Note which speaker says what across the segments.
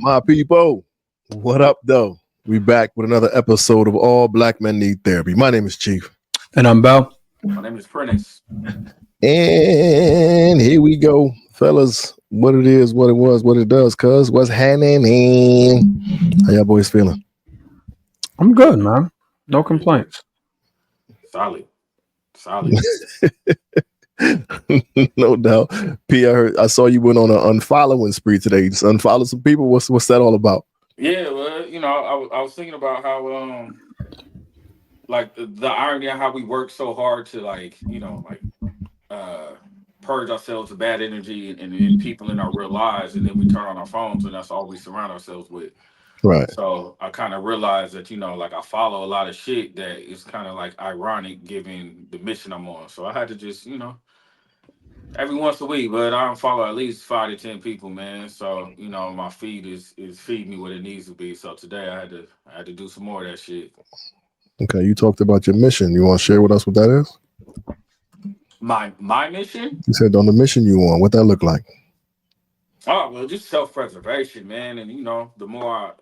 Speaker 1: My people, what up, though? We back with another episode of All Black Men Need Therapy. My name is Chief.
Speaker 2: And I'm Bell.
Speaker 3: My name is Prentice.
Speaker 1: And here we go, fellas. What it is, what it was, what it does, cuz what's happening? How y'all boys feeling?
Speaker 2: I'm good, man. No complaints.
Speaker 3: Solid.
Speaker 1: No doubt. P, I saw you went on an unfollowing spree today. Just unfollow some people. What's that all about?
Speaker 3: Yeah, well, I was thinking about how like the irony of how we work so hard to purge ourselves of bad energy and people in our real lives, and then we turn on our phones and that's all we surround ourselves with.
Speaker 1: Right.
Speaker 3: So I kind of realized that, I follow a lot of shit that is kind of like ironic given the mission I'm on. So I had to just, every once a week, but I don't follow at least 5 to 10 people, man. So, my feed is feeding me what it needs to be. So today I had to do some more of that shit.
Speaker 1: Okay, you talked about your mission. You want to share with us what that is?
Speaker 3: My mission?
Speaker 1: You said on the mission you on. What that look like?
Speaker 3: Oh, well, just self-preservation, man. And the more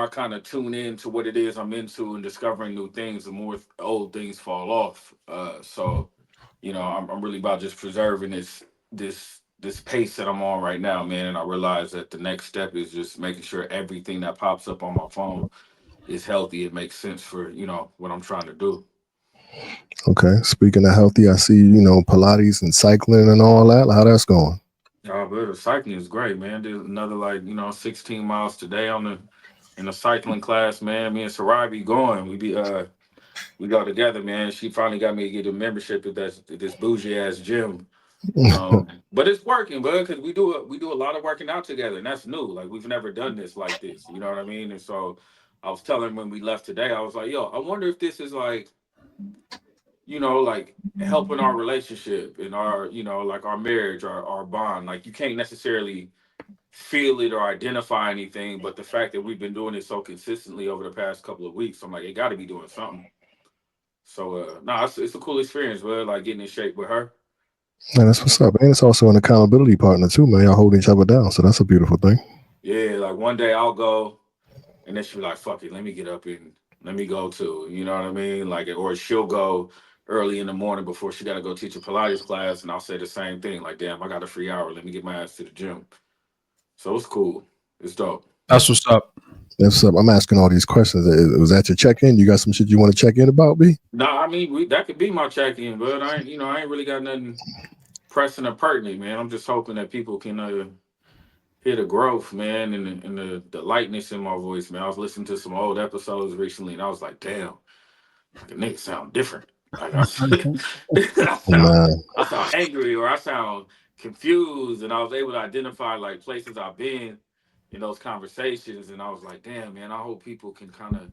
Speaker 3: I kind of tune in to what it is I'm into and discovering new things, the more old things fall off. So I'm really about just preserving this pace that I'm on right now, man. And I realize that the next step is just making sure everything that pops up on my phone is healthy. It makes sense for what I'm trying to do.
Speaker 1: Okay. Speaking of healthy, I see Pilates and cycling and all that. How that's going?
Speaker 3: Oh, but the cycling is great, man. There's another 16 miles today in the cycling class, man. Me and Sarai be going. We go together, man. She finally got me to get a membership at this bougie ass gym. But it's working, bud, because we do a lot of working out together, and that's new. Like, we've never done this like this. You know what I mean? And so I was telling him when we left today, I was like, yo, I wonder if this is like helping our relationship and our, our marriage, our bond. Like, you can't necessarily feel it or identify anything, but the fact that we've been doing it so consistently over the past couple of weeks, I'm like, it got to be doing something. So, it's a cool experience, bud, like getting in shape with her.
Speaker 1: Man, that's what's up. And it's also an accountability partner too, man. Y'all holding each other down. So that's a beautiful thing.
Speaker 3: Yeah, like one day I'll go and then she'll be like, fuck it, let me get up and let me go too. You know what I mean? Like, or she'll go early in the morning before she got to go teach a Pilates class, and I'll say the same thing. Like, damn, I got a free hour. Let me get my ass to the gym. So it's cool. It's dope.
Speaker 2: That's what's up.
Speaker 1: That's what's up. I'm asking all these questions. Was that your check-in? You got some shit you want to check in about, B?
Speaker 3: No, I mean, that could be my check-in, but I ain't really got nothing pressing or pertinent, man. I'm just hoping that people can hear the growth, man, and the lightness in my voice, man. I was listening to some old episodes recently, and I was like, damn, the niggas sound different. Like, I sound angry, or I sound confused, and I was able to identify like places I've been in those conversations, and I was like, damn, man, I hope people can kind of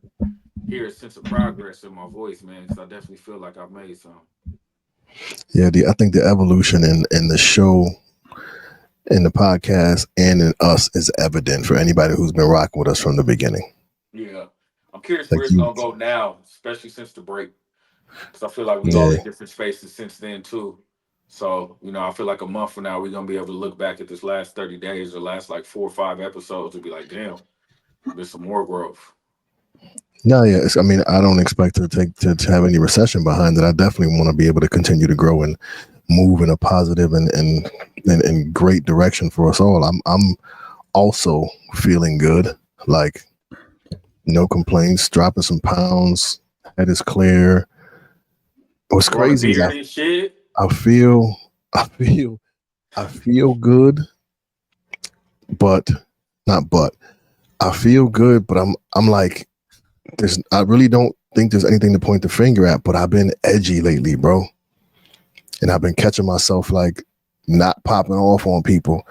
Speaker 3: hear a sense of progress in my voice, man, because I definitely feel like I've made some.
Speaker 1: Yeah, I think the evolution in the show, in the podcast, and in us is evident for anybody who's been rocking with us from the beginning.
Speaker 3: Yeah, I'm curious where it's gonna go now, especially since the break, because I feel like we all in different spaces since then too. So I feel like a month from now we're gonna be able to look back at this last 30 days or last like 4 or 5 episodes and be like, damn, there's some more growth.
Speaker 1: No, yeah. I mean, I don't expect to have any recession behind it. I definitely want to be able to continue to grow and move in a positive and great direction for us all. I'm also feeling good, like no complaints, dropping some pounds, head is clear. What's crazy is I feel good, but I feel good, but I'm like, I really don't think there's anything to point the finger at, but I've been edgy lately, bro. And I've been catching myself like not popping off on people,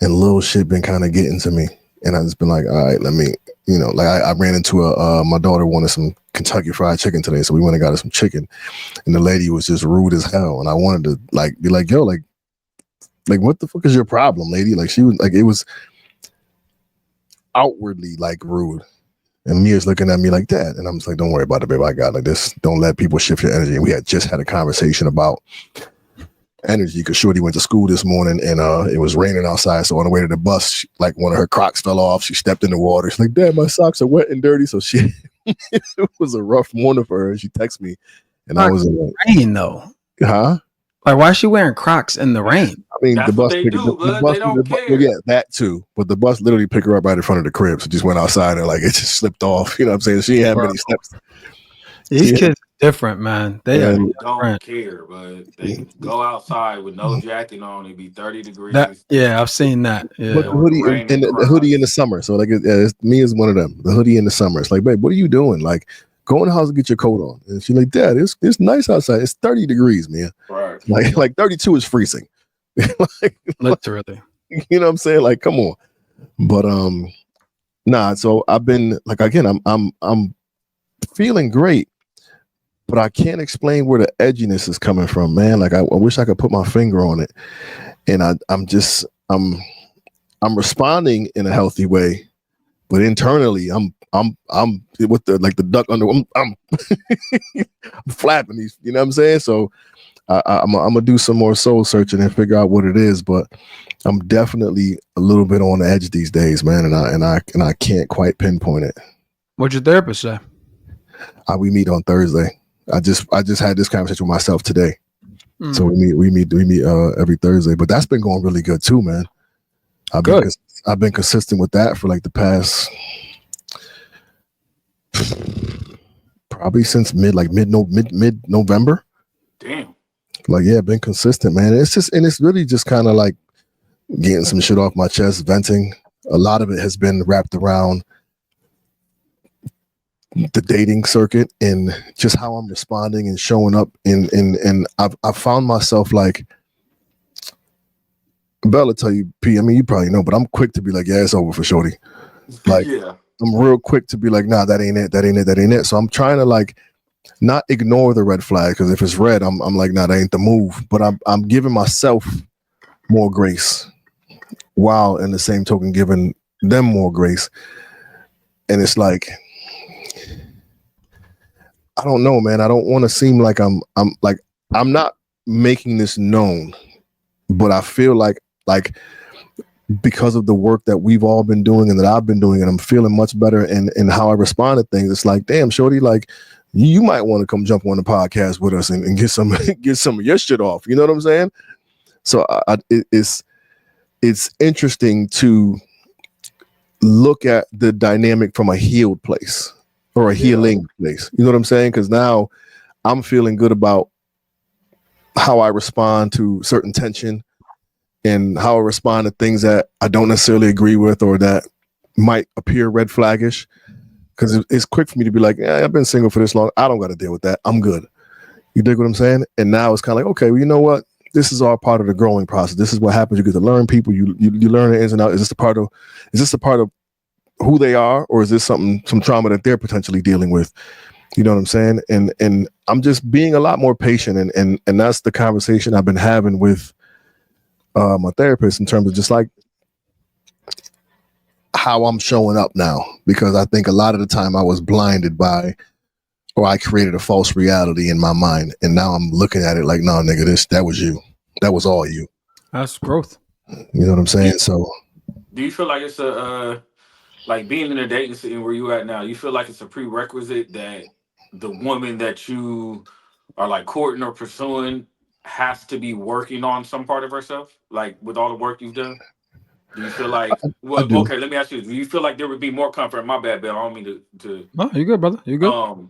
Speaker 1: and little shit been kind of getting to me. And I just been like, all right, let me, I ran into my daughter wanted some Kentucky Fried Chicken today. So we went and got her some chicken, and the lady was just rude as hell. And I wanted to be like, yo, like what the fuck is your problem, lady? Like, she was like, it was outwardly like rude. And Mia's looking at me like that. And I'm just like, don't worry about it, babe. I got like this. Don't let people shift your energy. And we had just had a conversation about energy because Shorty went to school this morning and it was raining outside. So on the way to the bus, like one of her Crocs fell off. She stepped in the water. She's like, "Dad, my socks are wet and dirty." So she, it was a rough morning for her. She texted me, and I was like,
Speaker 2: rain though.
Speaker 1: "Huh?
Speaker 2: Like, why is she wearing Crocs in the rain?
Speaker 1: I mean,
Speaker 3: That's
Speaker 1: the bus
Speaker 3: what they
Speaker 1: picked
Speaker 3: do,
Speaker 1: the
Speaker 3: bud.
Speaker 1: bus.
Speaker 3: They don't care.
Speaker 1: Well, yeah, that too. But the bus literally picked her up right in front of the crib. So just went outside and like it just slipped off. You know what I'm saying? She had many steps.
Speaker 2: These kids are different, man. They are
Speaker 3: Don't
Speaker 2: different.
Speaker 3: care, but they go outside with no jacket on. It'd be 30 degrees.
Speaker 2: I've seen that. Yeah.
Speaker 1: But the hoodie and the hoodie in the summer. So like me is one of them. The hoodie in the summer. It's like, babe, what are you doing? Like, go in the house and get your coat on. And she's like, Dad, it's nice outside. It's 30 degrees, man.
Speaker 3: Right.
Speaker 1: Like 32 is freezing.
Speaker 2: Literally.
Speaker 1: You know what I'm saying? Like, come on. But nah. So I've been like, again, I'm feeling great, but I can't explain where the edginess is coming from, man. Like I wish I could put my finger on it. And I'm responding in a healthy way, but internally I'm with the duck under. I'm flapping these. You know what I'm saying? So I'm gonna do some more soul searching and figure out what it is. But I'm definitely a little bit on the edge these days, man, and I can't quite pinpoint it.
Speaker 2: What'd your therapist say?
Speaker 1: We meet on Thursday. I just had this conversation with myself today. So we meet every Thursday, but that's been going really good too, man. I've been consistent with that for like the past probably since mid November.
Speaker 3: Damn.
Speaker 1: Like, yeah, been consistent, man. It's really just kind of like getting some shit off my chest, venting. A lot of it has been wrapped around the dating circuit and just how I'm responding and showing up and I've found myself like Bella tell you, P, I mean, you probably know, but I'm quick to be like, yeah, it's over for Shorty. Like, yeah. I'm real quick to be like, nah, that ain't it. So I'm trying to like not ignore the red flag, because if it's red, I'm like, nah, that ain't the move. But I'm giving myself more grace while in the same token giving them more grace. And it's like, I don't know, man. I don't want to seem like I'm not making this known, but I feel like because of the work that we've all been doing and that I've been doing, and I'm feeling much better in how I respond to things. It's like, damn, Shorty, like you might want to come jump on the podcast with us and get some of your shit off. You know what I'm saying? So it's interesting to look at the dynamic from a healed place or a healing place. You know what I'm saying? Because now I'm feeling good about how I respond to certain tension and how I respond to things that I don't necessarily agree with or that might appear red flaggish. Because it's quick for me to be like, yeah, I've been single for this long. I don't got to deal with that. I'm good. You dig what I'm saying? And now it's kind of like, okay, well, you know what? This is all part of the growing process. This is what happens. You get to learn people. You learn the ins and outs. Is this a part of who they are, or is this some trauma that they're potentially dealing with? You know what I'm saying? And I'm just being a lot more patient, and that's the conversation I've been having with my therapist in terms of just like how I'm showing up now, because I think a lot of the time I was blinded by, or I created a false reality in my mind, and now I'm looking at it like, no, nigga, that was you. That was all you.
Speaker 2: That's growth.
Speaker 1: You know what I'm saying? So,
Speaker 3: do you feel like it's a like being in a dating scene where you at now? You feel like it's a prerequisite that the woman that you are like courting or pursuing has to be working on some part of herself, like with all the work you've done? Do you feel like, well, okay, let me ask you, do you feel like there would be more comfort? My bad, Bill. I don't mean to.
Speaker 2: No, you good, brother. You good.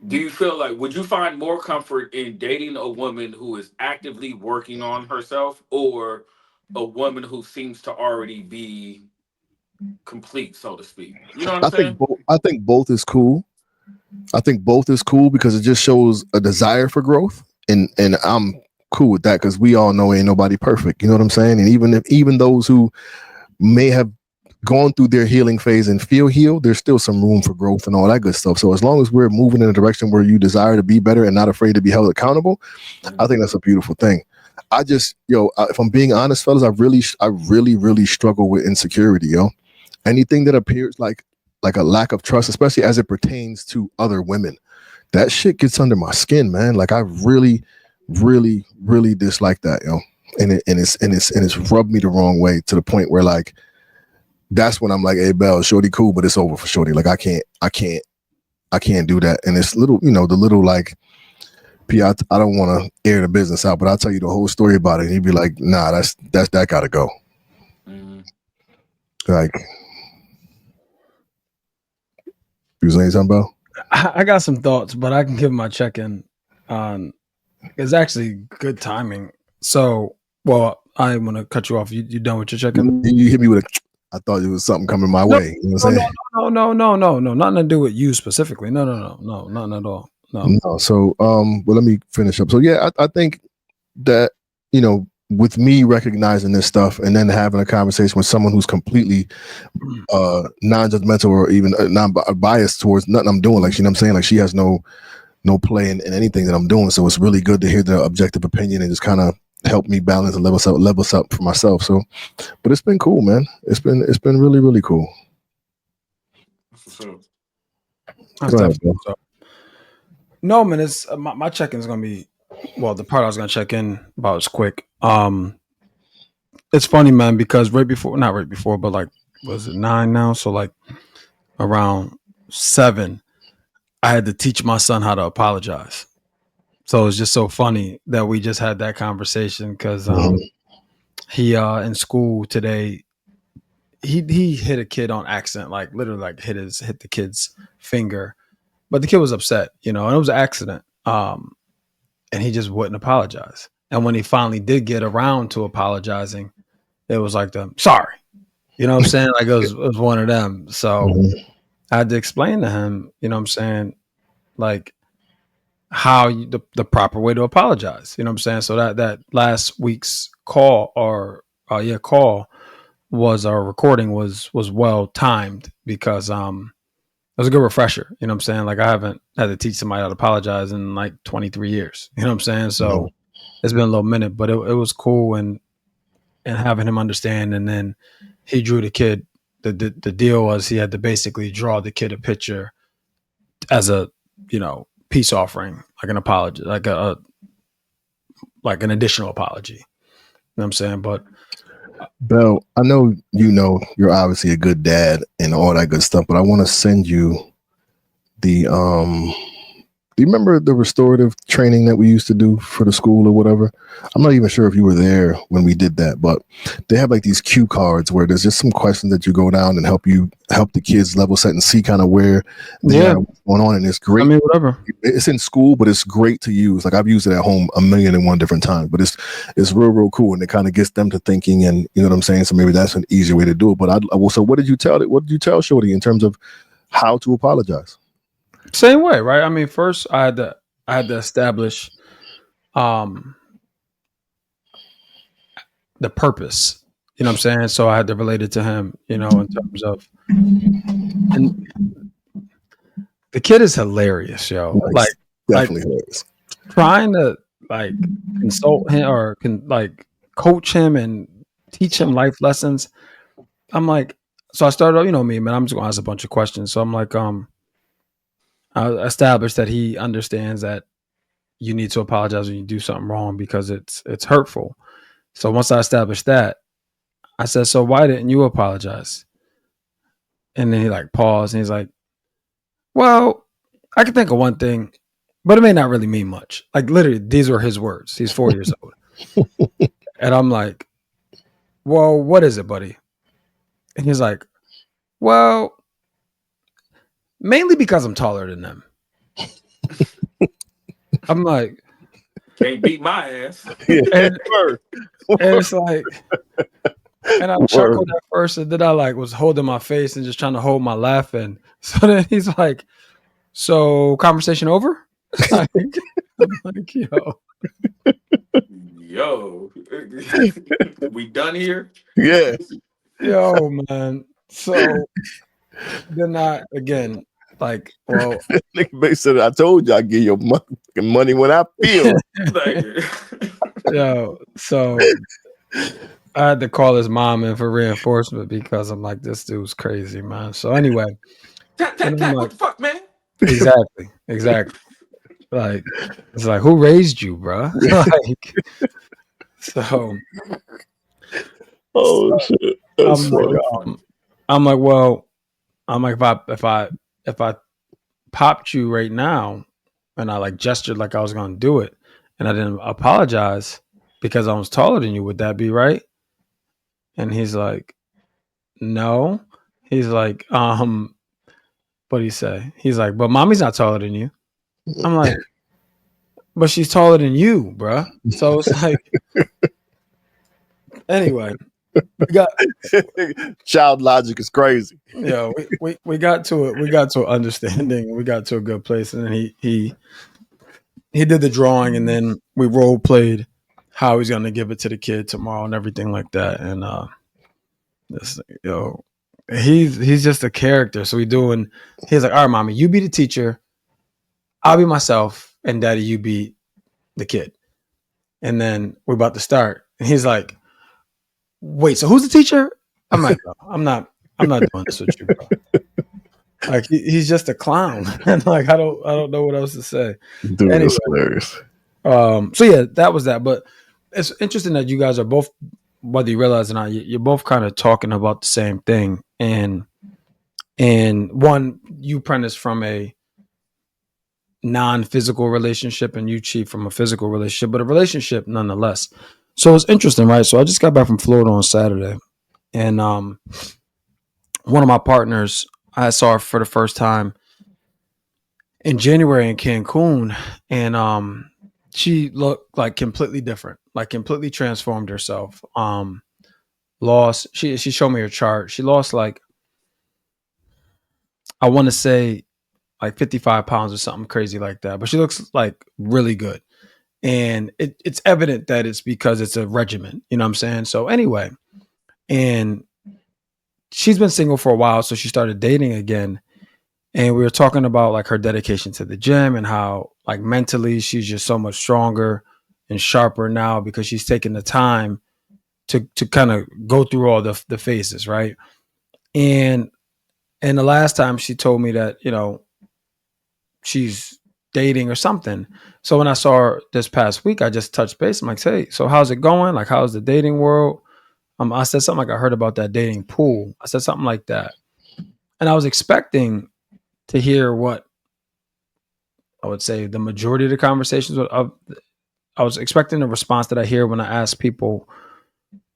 Speaker 3: Do you feel like, would you find more comfort in dating a woman who is actively working on herself, or a woman who seems to already be complete, so to speak? You know what I'm saying?
Speaker 1: I think both is cool. I think both is cool because it just shows a desire for growth, and I'm cool with that because we all know ain't nobody perfect. You know what I'm saying? And even those who may have gone through their healing phase and feel healed, there's still some room for growth and all that good stuff. So as long as we're moving in a direction where you desire to be better and not afraid to be held accountable, I think that's a beautiful thing. I just, if I'm being honest, fellas, I really struggle with insecurity, Anything that appears like a lack of trust, especially as it pertains to other women, that shit gets under my skin, man. Like I really, really, really dislike that, yo. And it's rubbed me the wrong way to the point where like that's when I'm like, hey Bell, shorty cool, but it's over for shorty. Like I can't do that. And it's little, the little like P, I don't want to air the business out, but I'll tell you the whole story about it. And he'd be like, nah, that gotta go. Like, you saying something, Bell?
Speaker 2: I got some thoughts, but I can give my check-in on. It's actually good timing. So, well, I want to cut you off. You done with your check-in?
Speaker 1: You hit me with I thought it was something coming my way. You know what I'm saying?
Speaker 2: No. Nothing to do with you specifically. No, nothing at all. No.
Speaker 1: So, well, let me finish up. So, yeah, I think that, with me recognizing this stuff and then having a conversation with someone who's completely non-judgmental or even non-biased towards nothing I'm doing, like, you know what I'm saying? Like, she has no play in anything that I'm doing. So it's really good to hear the objective opinion and just kind of help me balance and levels up for myself. So, but it's been cool, man. It's been really, really cool.
Speaker 2: No, man, it's my check-in is gonna be, well, the part I was gonna check in about is quick. It's funny, man, because not right before, but like, was it 9 now? So like around 7, I had to teach my son how to apologize. So it's just so funny that we just had that conversation because he in school today, he hit a kid on accident, like literally like hit the kid's finger, but the kid was upset, and it was an accident. And he just wouldn't apologize. And when he finally did get around to apologizing, it was like sorry, you know what I'm saying? Like it was one of them. So I had to explain to him, you know what I'm saying? Like how the proper way to apologize, you know what I'm saying? So that last week's call was our recording was well timed because it was a good refresher, you know what I'm saying? Like I haven't had to teach somebody how to apologize in like 23 years, you know what I'm saying? So it's been a little minute, but it was cool and having him understand. And then he drew the kid. The deal was he had to basically draw the kid a picture as a, peace offering, like an apology, like like an additional apology. You know what I'm saying? But
Speaker 1: Bell, I know you're obviously a good dad and all that good stuff, but I want to send you the do you remember the restorative training that we used to do for the school or whatever? I'm not even sure if you were there when we did that, but they have like these cue cards where there's just some questions that you go down and help the kids level set and see kind of where they are, what's going on. And it's great.
Speaker 2: I mean, whatever.
Speaker 1: It's in school, but it's great to use. Like I've used it at home 1,000,001 different times, but it's real cool. And it kind of gets them to thinking, and you know what I'm saying? So maybe that's an easier way to do it. But so what did you tell Shorty in terms of how to apologize?
Speaker 2: Same way, right? I mean, first I had to establish the purpose. You know what I'm saying? So I had to relate it to him, in terms of, and the kid is hilarious, yo.
Speaker 1: Nice. Definitely hilarious.
Speaker 2: Trying to consult him or coach him and teach him life lessons. I'm like, so I started, me, man, I'm just gonna ask a bunch of questions. So I'm like, I established that he understands that you need to apologize when you do something wrong because it's hurtful. So once I established that, I said, so why didn't you apologize? And then he paused and he's like, well, I can think of one thing, but it may not really mean much. Like literally, these were his words. He's 4 years old. And I'm like, well, what is it, buddy? And he's like, well, mainly because I'm taller than them. I'm like,
Speaker 3: can't beat my ass.
Speaker 2: And it's like, and I chuckled at first, and then I was holding my face and just trying to hold my laugh in. So then he's like, so conversation over? I'm like,
Speaker 3: yo, we done here?
Speaker 1: Yeah.
Speaker 2: Yo, man. So then again, well,
Speaker 1: Nick said, I told you I give you money when I feel.
Speaker 2: Yo, so I had to call his mom in for reinforcement because I'm like, this dude's crazy, man. So anyway,
Speaker 3: what the fuck, man?
Speaker 2: Exactly. Like, it's like, who raised you, bro? Like, so
Speaker 1: Oh shit, that's
Speaker 2: I'm like,
Speaker 1: funny.
Speaker 2: I'm like, well, I'm like, if I popped you right now, and I like gestured like I was gonna do it, and I didn't apologize because I was taller than you, would that be right? And he's like, no. He's like, what do you say? He's like, but mommy's not taller than you. I'm like, but she's taller than you, bruh. So it's like, anyway, we got,
Speaker 1: Child logic is crazy.
Speaker 2: we got to it. We got to an understanding. We got to a good place, and then he did the drawing, and then we role played how he's gonna give it to the kid tomorrow and everything like that. And this, he's just a character. So he's like, all right, mommy, you be the teacher, I'll be myself, and daddy, you be the kid. And then we're about to start. And he's like, wait, so who's the teacher? I'm like, bro, I'm not doing this with you, bro. Like he's just a clown. And like I don't know what else to say.
Speaker 1: Dude,
Speaker 2: Anyway,
Speaker 1: that's hilarious.
Speaker 2: so yeah, that was that. But it's interesting that you guys are both, whether you realize or not, you're both kind of talking about the same thing. And one, you Prentice from a non-physical relationship, and you Chief from a physical relationship, but a relationship nonetheless. So it's interesting, right? So I just got back from Florida on Saturday, and one of my partners, I saw her for the first time in January in Cancun, and she looked like completely different, like completely transformed herself. Lost. She showed me her chart. She lost like, I want to say like 55 pounds or something crazy like that, but she looks like really good. And it's evident that it's because it's a regimen, you know what I'm saying? So anyway, and she's been single for a while, so she started dating again. And we were talking about like her dedication to the gym and how like mentally she's just so much stronger and sharper now because she's taken the time to kind of go through all the phases, right? And the last time she told me that, she's dating or something. So when I saw her this past week, I just touched base. I'm like, hey, so how's it going? Like, how's the dating world? I said something like, I heard about that dating pool. I said something like that. And I was expecting to hear what I would say the majority of the conversations I was expecting the response that I hear when I ask people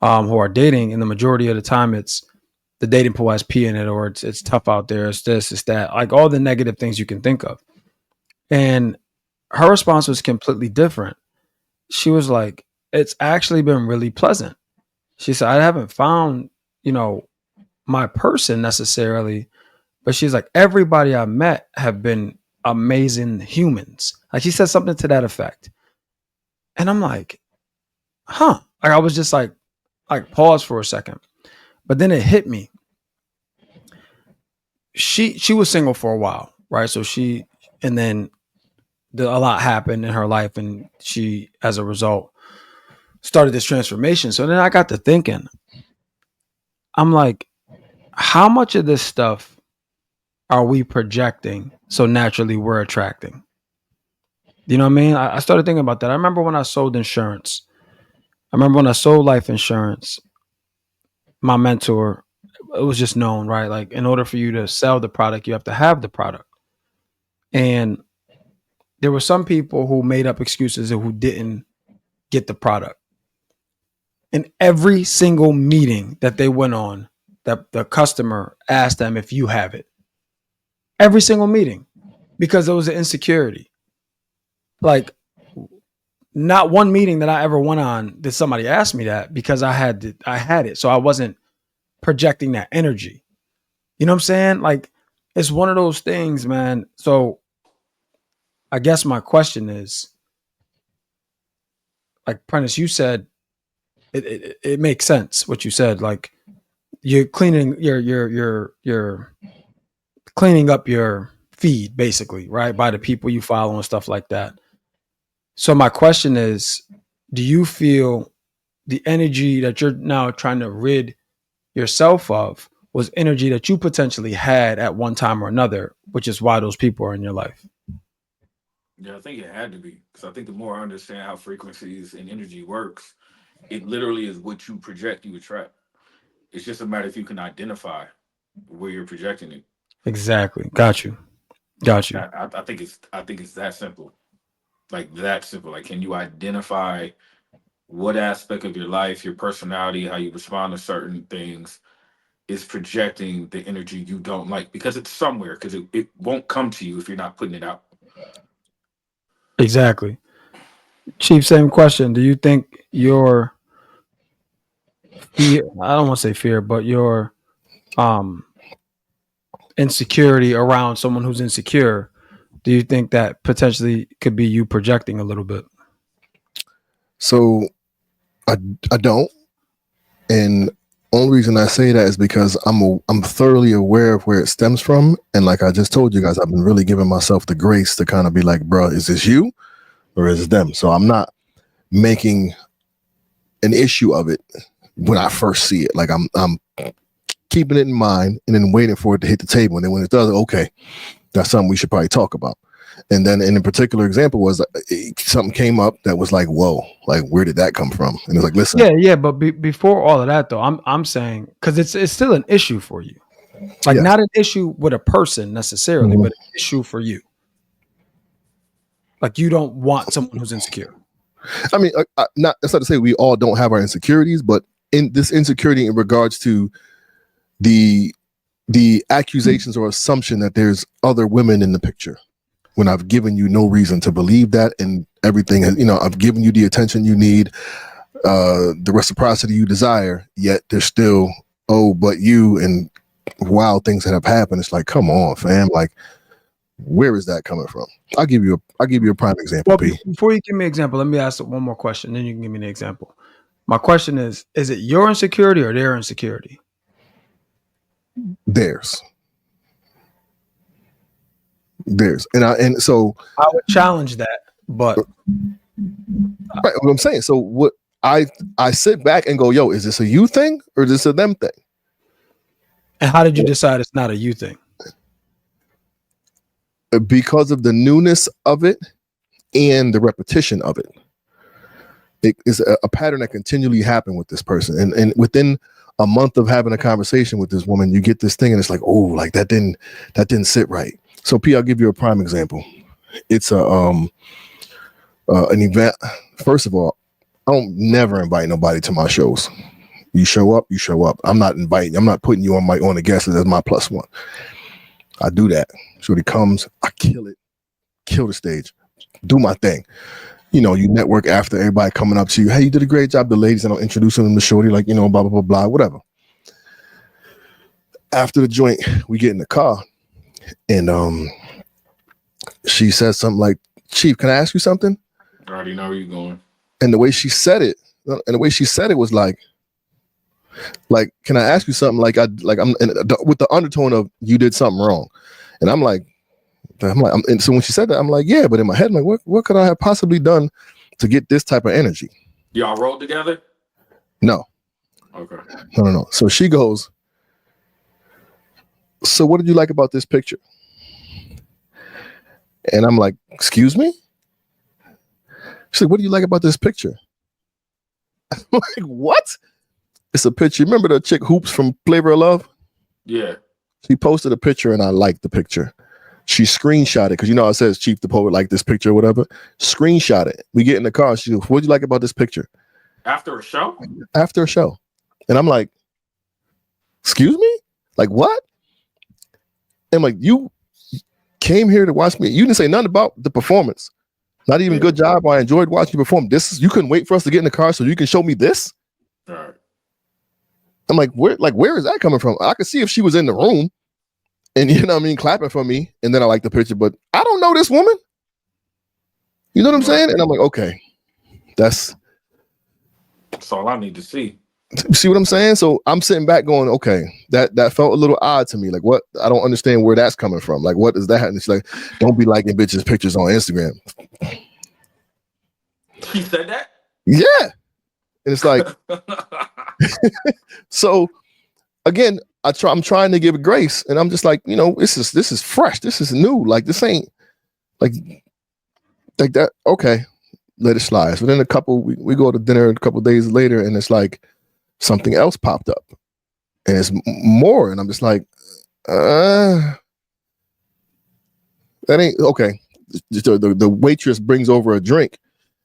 Speaker 2: who are dating. And the majority of the time it's the dating pool has pee in it, or it's tough out there. It's this, it's that, like all the negative things you can think of. And her response was completely different. She was like, it's actually been really pleasant. She said, I haven't found, my person necessarily, but she's like, everybody I met have been amazing humans. Like she said something to that effect. And I'm like, huh. Like I was just like pause for a second. But then it hit me. She was single for a while, right? So and then a lot happened in her life, and she, as a result, started this transformation. So then I got to thinking, I'm like, how much of this stuff are we projecting so naturally we're attracting? You know what I mean? I started thinking about that. I remember when I sold insurance. I remember when I sold life insurance, my mentor, it was just known, right? Like in order for you to sell the product, you have to have the product. And there were some people who made up excuses and who didn't get the product. In every single meeting that they went on, that the customer asked them if you have it. Every single meeting, because there was an insecurity. Like not one meeting that I ever went on did somebody ask me that, because I had it. So I wasn't projecting that energy. You know what I'm saying? Like it's one of those things, man. So I guess my question is, like Prentice, you said it makes sense what you said. Like you're cleaning you're cleaning up your feed, basically, right? By the people you follow and stuff like that. So my question is, do you feel the energy that you're now trying to rid yourself of was energy that you potentially had at one time or another, which is why those people are in your life?
Speaker 3: Yeah, I think it had to be because I think the more I understand how frequencies and energy works, it literally is what you project, you attract. It's just a matter if you can identify where you're projecting it.
Speaker 2: Exactly. Got you. Got you.
Speaker 3: I think it's that simple, like that simple. Like, can you identify what aspect of your life, your personality, how you respond to certain things is projecting the energy you don't like because it's somewhere because it won't come to you if you're not putting it out.
Speaker 2: Exactly. Chief, same question. Do you think your fear, I don't want to say fear, but your um insecurity around someone who's insecure, do you think that potentially could be you projecting a little bit?
Speaker 1: So I don't, and only reason I say that is because I'm thoroughly aware of where it stems from, and like I just told you guys, I've been really giving myself the grace to kind of be like, bro, is this you or is it them? So I'm not making an issue of it when I first see it. Like I'm keeping it in mind and then waiting for it to hit the table, and then when it does, okay, that's something we should probably talk about. And then in a particular example was something came up that was like, whoa, like where did that come from? And it's like, listen,
Speaker 2: Yeah, but before all of that though, I'm saying because it's still an issue for you, like
Speaker 1: yes.
Speaker 2: not an issue with a person necessarily,
Speaker 1: Mhm.
Speaker 2: but an issue for you. Like you don't want someone who's insecure.
Speaker 1: I mean, that's not to say we all don't have our insecurities, but in this insecurity in regards to the accusations or assumption that there's other women in the picture when I've given you no reason to believe that, and everything, I've given you the attention you need, the reciprocity you desire, yet there's still, oh, but you, and wild things that have happened. It's like, come on, fam. Like, where is that coming from? I'll give you a prime example,
Speaker 2: Well,
Speaker 1: P.
Speaker 2: before you give me an example, let me ask one more question, then you can give me an example. My question is it your insecurity or their insecurity?
Speaker 1: Theirs. And so
Speaker 2: I would challenge that, but
Speaker 1: right, what I'm saying. So what I sit back and go, yo, is this a you thing or is this a them thing?
Speaker 2: and how did you decide it's not a you thing?
Speaker 1: Because of the newness of it and the repetition of it. It is a pattern that continually happened with this person. And within a month of having a conversation with this woman, you get this thing and it's like, oh, like that didn't sit right. So P, I'll give you a prime example. It's an event. First of all, I don't never invite nobody to my shows. You show up, you show up. I'm not putting you on the guest list as my plus one. I do that. Shorty comes, I kill the stage, do my thing. You network after, everybody coming up to you. Hey, you did a great job. The ladies, and I'm introducing them to Shorty, like, blah, blah, blah, blah, whatever. After the joint, we get in the car and she says something like, Chief, can I ask you something?
Speaker 3: I already know where you're going.
Speaker 1: And the way she said it was like, can I ask you something? Like I'm with the undertone of you did something wrong. And and so when she said that, I'm like, yeah, but in my head, I'm like, what could I have possibly done to get this type of energy?
Speaker 3: Y'all rolled together?
Speaker 1: No.
Speaker 3: Okay.
Speaker 1: No. So she goes, so what did you like about this picture? And I'm like, excuse me? She's like, what do you like about this picture? I'm like, what? It's a picture. Remember the chick Hoops from Flavor of Love?
Speaker 3: Yeah.
Speaker 1: She posted a picture and I liked the picture. She screenshot it because it says Chief the Poet liked this picture or whatever. Screenshot it. We get in the car. She goes, what do you like about this picture?
Speaker 3: After a show?
Speaker 1: After a show. And I'm like, excuse me? Like what? And like, you came here to watch me. You didn't say nothing about the performance. Not even good job. I enjoyed watching you perform. You couldn't wait for us to get in the car so you can show me this?
Speaker 3: All right.
Speaker 1: I'm like, where is that coming from? I could see if she was in the room and clapping for me, and then I like the picture, but I don't know this woman. You know what I'm saying? And I'm like, okay, that's
Speaker 3: all I need to see.
Speaker 1: See what I'm saying? So I'm sitting back going, okay, that felt a little odd to me. Like, what? I don't understand where that's coming from. Like, what is that? And she's like, don't be liking bitches' pictures on Instagram.
Speaker 3: She said that?
Speaker 1: Yeah. And it's like, so again, I'm trying to give it grace, and I'm just like, this is fresh. This is new. Like, this ain't like like that. Okay, let it slide. So then we go to dinner a couple days later, and it's like something else popped up, and it's more, and I'm just like, that ain't okay. The waitress brings over a drink,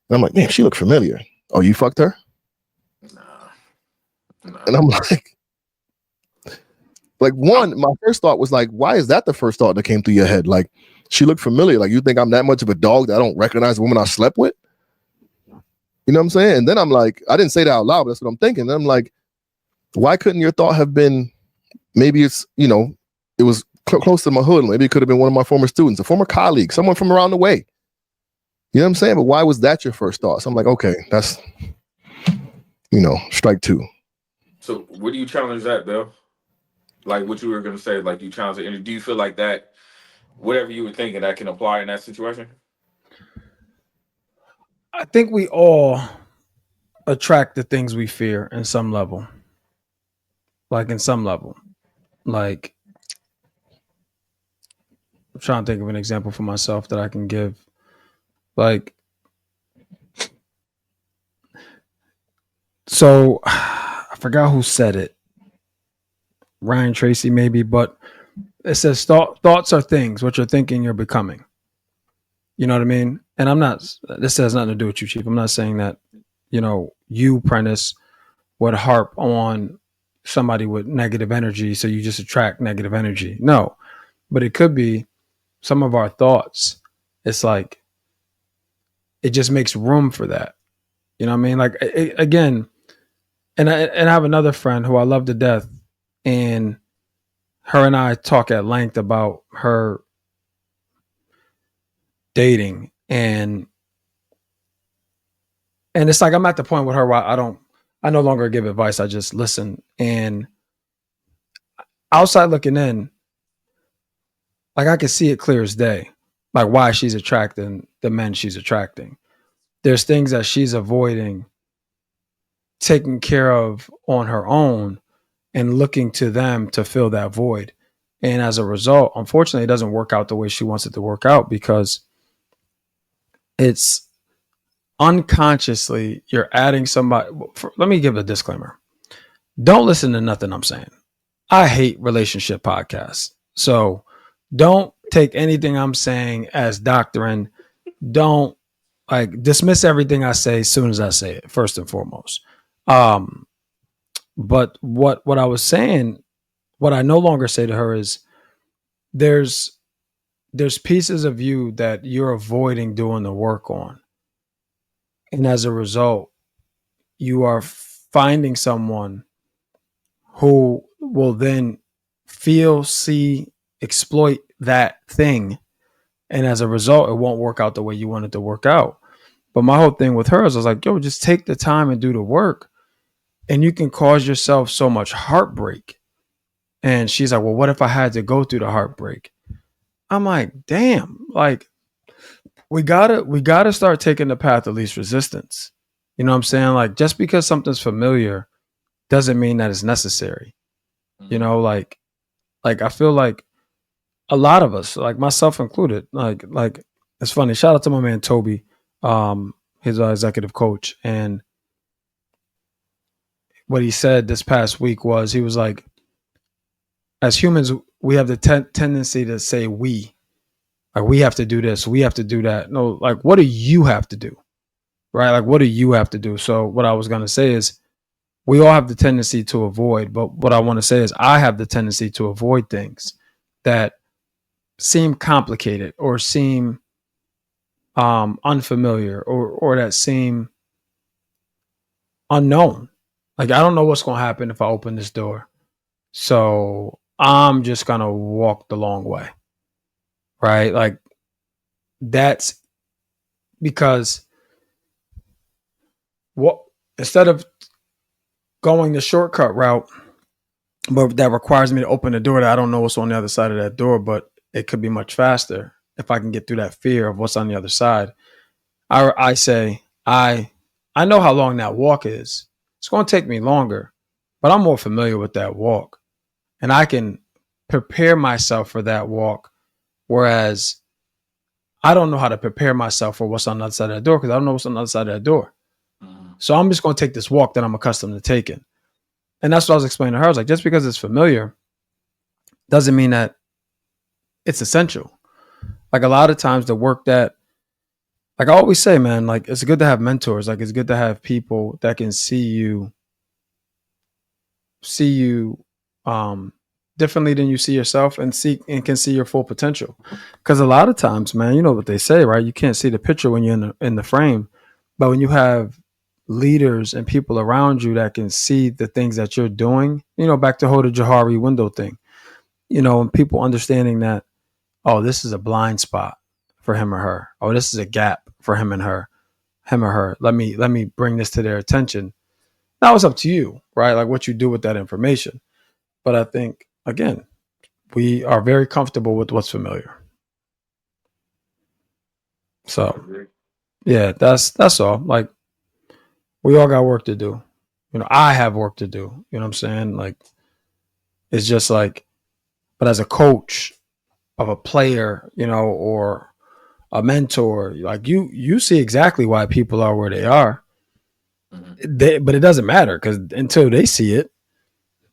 Speaker 1: and I'm like, man, she looked familiar. Oh, you fucked her?
Speaker 3: Nah.
Speaker 1: And I'm like one, my first thought was like, why is that the first thought that came through your head? Like, she looked familiar. Like, you think I'm that much of a dog that I don't recognize the woman I slept with? You know what I'm saying? And then I'm like, I didn't say that out loud, but that's what I'm thinking. And I'm like, why couldn't your thought have been, maybe it's, it was close to my hood. Maybe it could have been one of my former students, a former colleague, someone from around the way. You know what I'm saying? But why was that your first thought? So I'm like, okay, that's, strike two.
Speaker 3: So where do you challenge that, Bill? Like what you were going to say, like you challenge it. And do you feel like that, whatever you were thinking, that can apply in that situation?
Speaker 2: I think we all attract the things we fear in some level. Like in some level. Like, I'm trying to think of an example for myself that I can give. Like, so I forgot who said it. Ryan Tracy maybe, but it says thoughts are things. What you're thinking, you're becoming. You know what I mean? And this has nothing to do with you, Chief. I'm not saying that, you, Prentice, would harp on somebody with negative energy, so you just attract negative energy. No, but it could be some of our thoughts. It's like, it just makes room for that. You know what I mean? Like, again, and I have another friend who I love to death, and her and I talk at length about her dating, and it's like I'm at the point with her where I no longer give advice. I just listen. And outside looking in, like I can see it clear as day, like why she's attracting the men she's attracting. There's things that she's avoiding taking care of on her own and looking to them to fill that void. And as a result, unfortunately, it doesn't work out the way she wants it to work out, because it's unconsciously you're adding somebody. Let me give a disclaimer. Don't listen to nothing I'm saying. I hate relationship podcasts. So don't take anything I'm saying as doctrine. Don't dismiss everything I say as soon as I say it, first and foremost. But what I was saying, what I no longer say to her is there's pieces of you that you're avoiding doing the work on. And as a result, you are finding someone who will then feel, see, exploit that thing. And as a result, it won't work out the way you want it to work out. But my whole thing with her is I was like, yo, just take the time and do the work. And you can cause yourself so much heartbreak. And she's like, well, what if I had to go through the heartbreak? I'm like, damn, like we gotta start taking the path of least resistance. You know what I'm saying? Like, just because something's familiar doesn't mean that it's necessary. You know, like I feel like a lot of us, like myself included, like it's funny. Shout out to my man Toby, his executive coach, and what he said this past week was he was like, as humans, we have the tendency to say we, like we have to do this, we have to do that. No, like what do you have to do, right? Like what do you have to do? So what I was gonna say is, we all have the tendency to avoid, but what I want to say is I have the tendency to avoid things that seem complicated or seem unfamiliar or that seem unknown. Like I don't know what's going to happen if I open this door. So I'm just going to walk the long way. Right? Like that's because instead of going the shortcut route, but that requires me to open the door that I don't know what's on the other side of that door, but it could be much faster if I can get through that fear of what's on the other side. I say, I know how long that walk is. It's going to take me longer, but I'm more familiar with that walk and I can prepare myself for that walk. Whereas I don't know how to prepare myself for what's on the other side of that door because I don't know what's on the other side of that door. So I'm just going to take this walk that I'm accustomed to taking. And that's what I was explaining to her. I was like, just because it's familiar doesn't mean that it's essential. Like a lot of times the work that, like I always say, man, like it's good to have mentors. Like it's good to have people that can see you differently than you see yourself and can see your full potential. Because a lot of times, man, you know what they say, right? You can't see the picture when you're in the frame, but when you have leaders and people around you that can see the things that you're doing, you know, back to Hoda Johari window thing, you know, and people understanding that, oh, this is a blind spot for him or her. Oh, this is a gap for him or her. Let me bring this to their attention. Now it's up to you, right? Like what you do with that information. But I think, again, we are very comfortable with what's familiar. So, yeah, that's all. Like, we all got work to do. You know, I have work to do. You know what I'm saying? Like, it's just like, but as a coach of a player, you know, or a mentor, like you see exactly why people are where they are. But it doesn't matter because until they see it,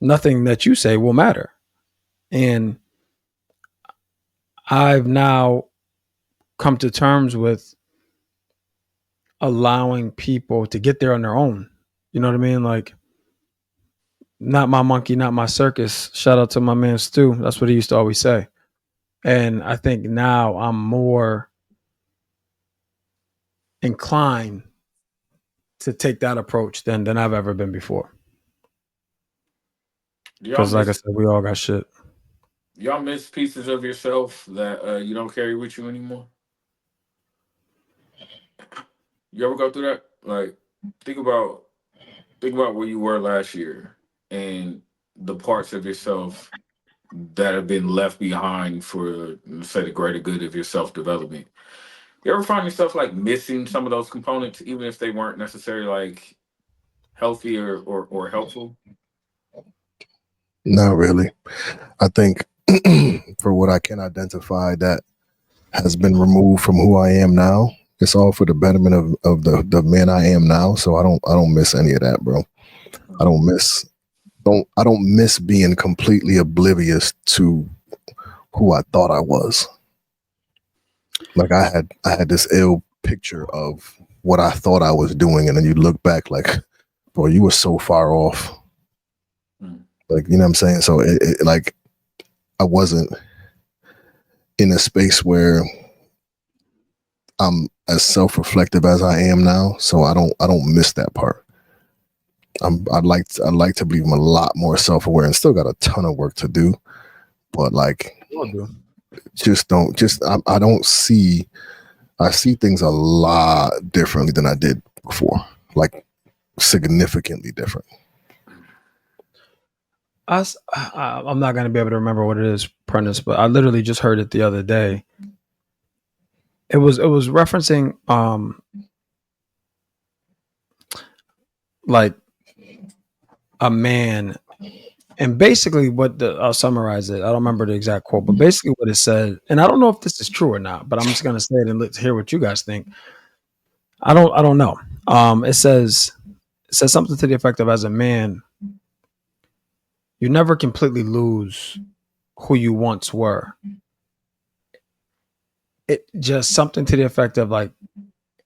Speaker 2: nothing that you say will matter. And I've now come to terms with allowing people to get there on their own. You know what I mean? Like, not my monkey, not my circus. Shout out to my man Stu. That's what he used to always say. And I think now I'm more inclined to take that approach than I've ever been before. Because like I said, we all got shit.
Speaker 3: Y'all miss pieces of yourself that you don't carry with you anymore? You ever go through that? Like, think about where you were last year and the parts of yourself that have been left behind for, say, the greater good of your self development. You ever find yourself like missing some of those components, even if they weren't necessarily like healthy or helpful?
Speaker 1: Not really. I think for what I can identify that has been removed from who I am now, it's all for the betterment of the man I am now. So I don't miss any of that, bro. I don't miss being completely oblivious to who I thought I was. Like I had this ill picture of what I thought I was doing, and then you look back like, bro, you were so far off. Like, you know what I'm saying? So it like I wasn't in a space where I'm as self-reflective as I am now. So I don't miss that part. I'd like to be a lot more self-aware and still got a ton of work to do. But like, I see things a lot differently than I did before, like significantly different.
Speaker 2: I'm not going to be able to remember what it is, Prentice, but I literally just heard it the other day. It was referencing like a man, and basically I'll summarize it. I don't remember the exact quote, but basically what it said, and I don't know if this is true or not, but I'm just going to say it and let's hear what you guys think. I don't know. It says something to the effect of, as a man, you never completely lose who you once were. It just something to the effect of like,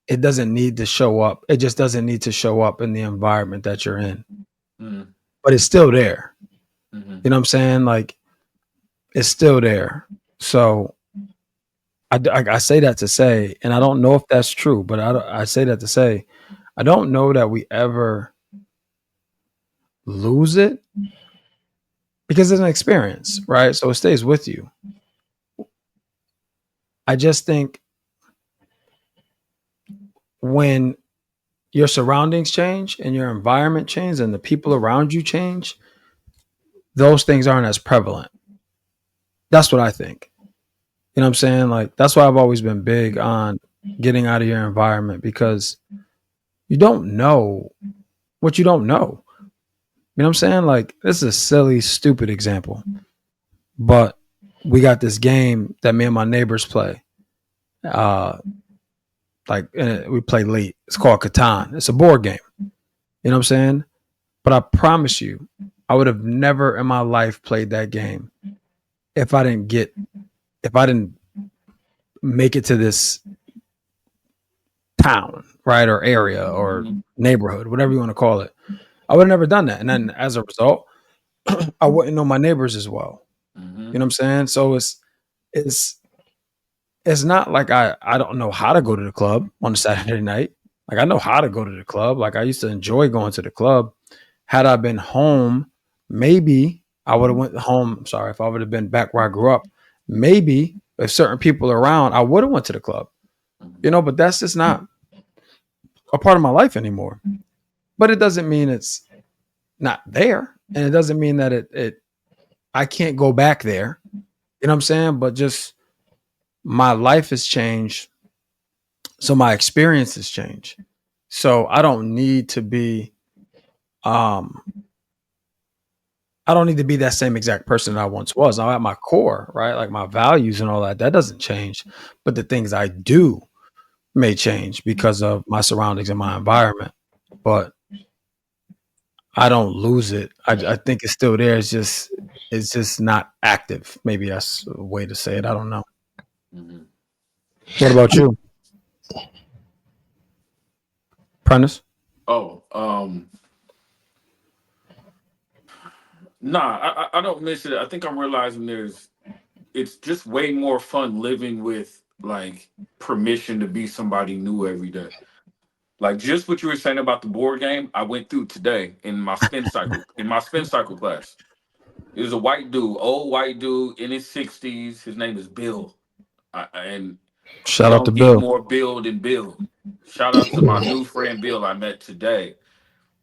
Speaker 2: it doesn't need to show up. It just doesn't need to show up in the environment that you're in, but it's still there. You know what I'm saying? Like, it's still there. So I say that to say, and I don't know if that's true, but I say that to say, I don't know that we ever lose it because it's an experience, right? So it stays with you. I just think when your surroundings change and your environment changes and the people around you change, those things aren't as prevalent. That's what I think. You know what I'm saying? Like, that's why I've always been big on getting out of your environment, because you don't know what you don't know. You know what I'm saying? Like, this is a silly, stupid example, but we got this game that me and my neighbors play. Like we play late. It's called Catan. It's a board game. You know what I'm saying? But I promise you, I would have never in my life played that game if I didn't make it to this town, right, or area or neighborhood, whatever you want to call it. I would have never done that. And then as a result, I wouldn't know my neighbors as well.
Speaker 3: Mm-hmm.
Speaker 2: You know what I'm saying? So it's not like I don't know how to go to the club on a Saturday night. Like I know how to go to the club. Like I used to enjoy going to the club. Had I been home, maybe I would have went home. I'm sorry, if I would have been back where I grew up, maybe if certain people are around, I would have went to the club. You know, but that's just not a part of my life anymore. But it doesn't mean it's not there. And it doesn't mean that it I can't go back there. You know what I'm saying? But just my life has changed. So my experience has changed. So I don't need to be I don't need to be that same exact person that I once was. I'm at my core, right? Like my values and all that, that doesn't change. But the things I do may change because of my surroundings and my environment. But I don't lose it. I think it's still there. It's just not active. Maybe that's a way to say it. I don't know.
Speaker 3: Mm-hmm.
Speaker 2: What about you, Prentice?
Speaker 3: Oh, nah, I don't miss it. I think I'm realizing it's just way more fun living with like permission to be somebody new every day. Like just what you were saying about the board game, I went through today in my spin cycle class. It was a white dude, old white dude in his 60s. His name is Bill. And it
Speaker 2: Shout out to
Speaker 3: don't get
Speaker 2: Bill.
Speaker 3: more Bill than Bill. Shout out to my new friend Bill I met today.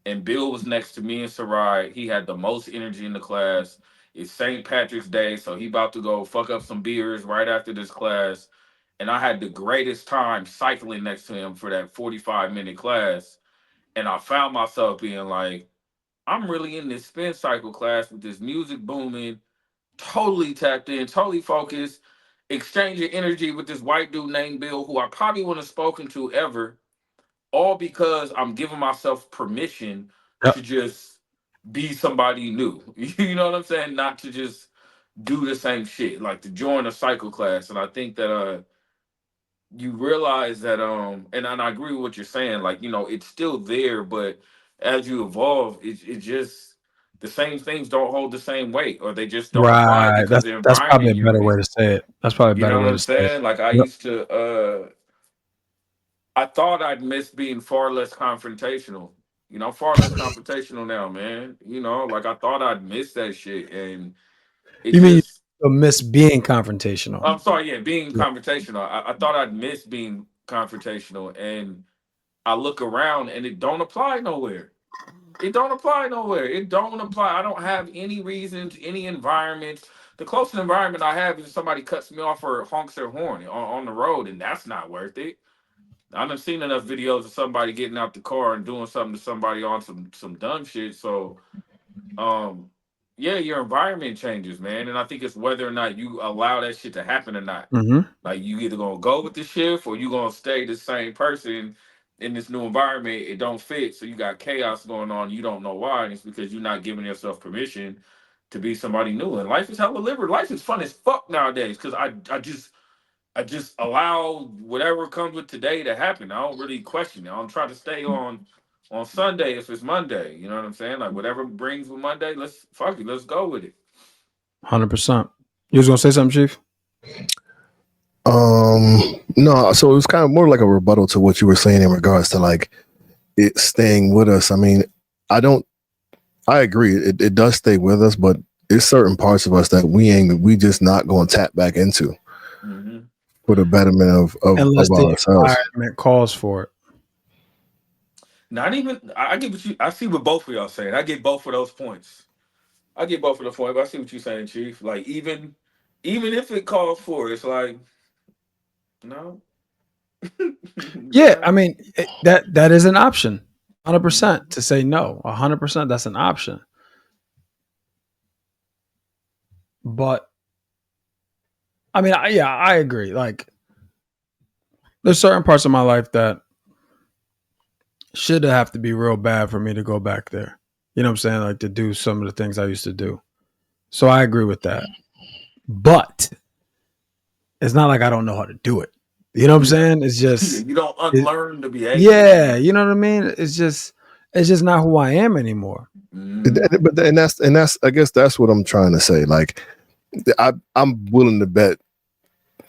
Speaker 3: And Bill was next to me and Sarai. He had the most energy in the class. It's St. Patrick's Day, so he about to go fuck up some beers right after this class. And I had the greatest time cycling next to him for that 45-minute class. And I found myself being like, I'm really in this spin cycle class with this music booming, totally tapped in, totally focused, exchanging energy with this white dude named Bill, who I probably wouldn't have spoken to ever, all because I'm giving myself permission
Speaker 2: Yep.
Speaker 3: to just be somebody new. You know what I'm saying? Not to just do the same shit, like to join a cycle class. And I think that you realize that and I agree with what you're saying, like, it's still there, but as you evolve, it just the same things don't hold the same weight, or they just don't apply
Speaker 2: Right.
Speaker 3: because the
Speaker 2: That's probably
Speaker 3: environment
Speaker 2: a
Speaker 3: you're
Speaker 2: better way
Speaker 3: in.
Speaker 2: to say it. That's probably a
Speaker 3: You
Speaker 2: better
Speaker 3: know what
Speaker 2: way
Speaker 3: I'm
Speaker 2: to say it.
Speaker 3: saying? Like I
Speaker 2: Yep.
Speaker 3: used to I thought I'd miss being far less confrontational. I'm far less confrontational now, man. Like I thought I'd miss that shit. And it
Speaker 2: You mean
Speaker 3: just,
Speaker 2: you miss being confrontational?
Speaker 3: I'm sorry, yeah, being
Speaker 2: Yeah.
Speaker 3: confrontational. I thought I'd miss being confrontational. And I look around and it don't apply nowhere. It don't apply nowhere. It don't apply. I don't have any reasons, any environment. The closest environment I have is if somebody cuts me off or honks their horn on the road, and that's not worth it. I done seen enough videos of somebody getting out the car and doing something to somebody on some dumb shit. So, um, yeah, your environment changes, man, and I think it's whether or not you allow that shit to happen or not.
Speaker 2: Mm-hmm.
Speaker 3: Like you either gonna go with the shift or you gonna stay the same person in this new environment. It don't fit, so you got chaos going on. You don't know why, and it's because you're not giving yourself permission to be somebody new. And life is hella liberal. Life is fun as fuck nowadays because I just allow whatever comes with today to happen. I don't really question it. I'm trying to stay on Sunday if it's Monday. You know what I'm saying? Like whatever brings with Monday, let's fuck it. Let's go with it.
Speaker 2: 100%. You was gonna say something, Chief?
Speaker 1: No, so it was kind of more like a rebuttal to what you were saying in regards to like it staying with us. I mean, I agree. It does stay with us, but it's certain parts of us that we just not going to tap back into
Speaker 3: Mm-hmm.
Speaker 1: for the betterment
Speaker 2: Unless
Speaker 1: of
Speaker 2: the
Speaker 1: ourselves.
Speaker 2: environment calls for it.
Speaker 3: Not even. I get what you. I see what both of y'all saying. I get both of those points. I get both of the points. But I see what you're saying, Chief. Like even if it calls for it, it's like no.
Speaker 2: Yeah,
Speaker 3: Nah.
Speaker 2: I mean that is an option. 100%
Speaker 3: Mhm.
Speaker 2: to say no. 100% that's an option. But I mean, yeah, I agree. Like there's certain parts of my life that should have to be real bad for me to go back there. You know what I'm saying? Like to do some of the things I used to do. So I agree with that. But it's not like I don't know how to do it. You know what I'm saying? It's just
Speaker 3: You don't unlearn to be able.
Speaker 2: yeah, you know what I mean? It's just not who I am anymore.
Speaker 1: But and that's I guess that's what I'm trying to say. Like I'm willing to bet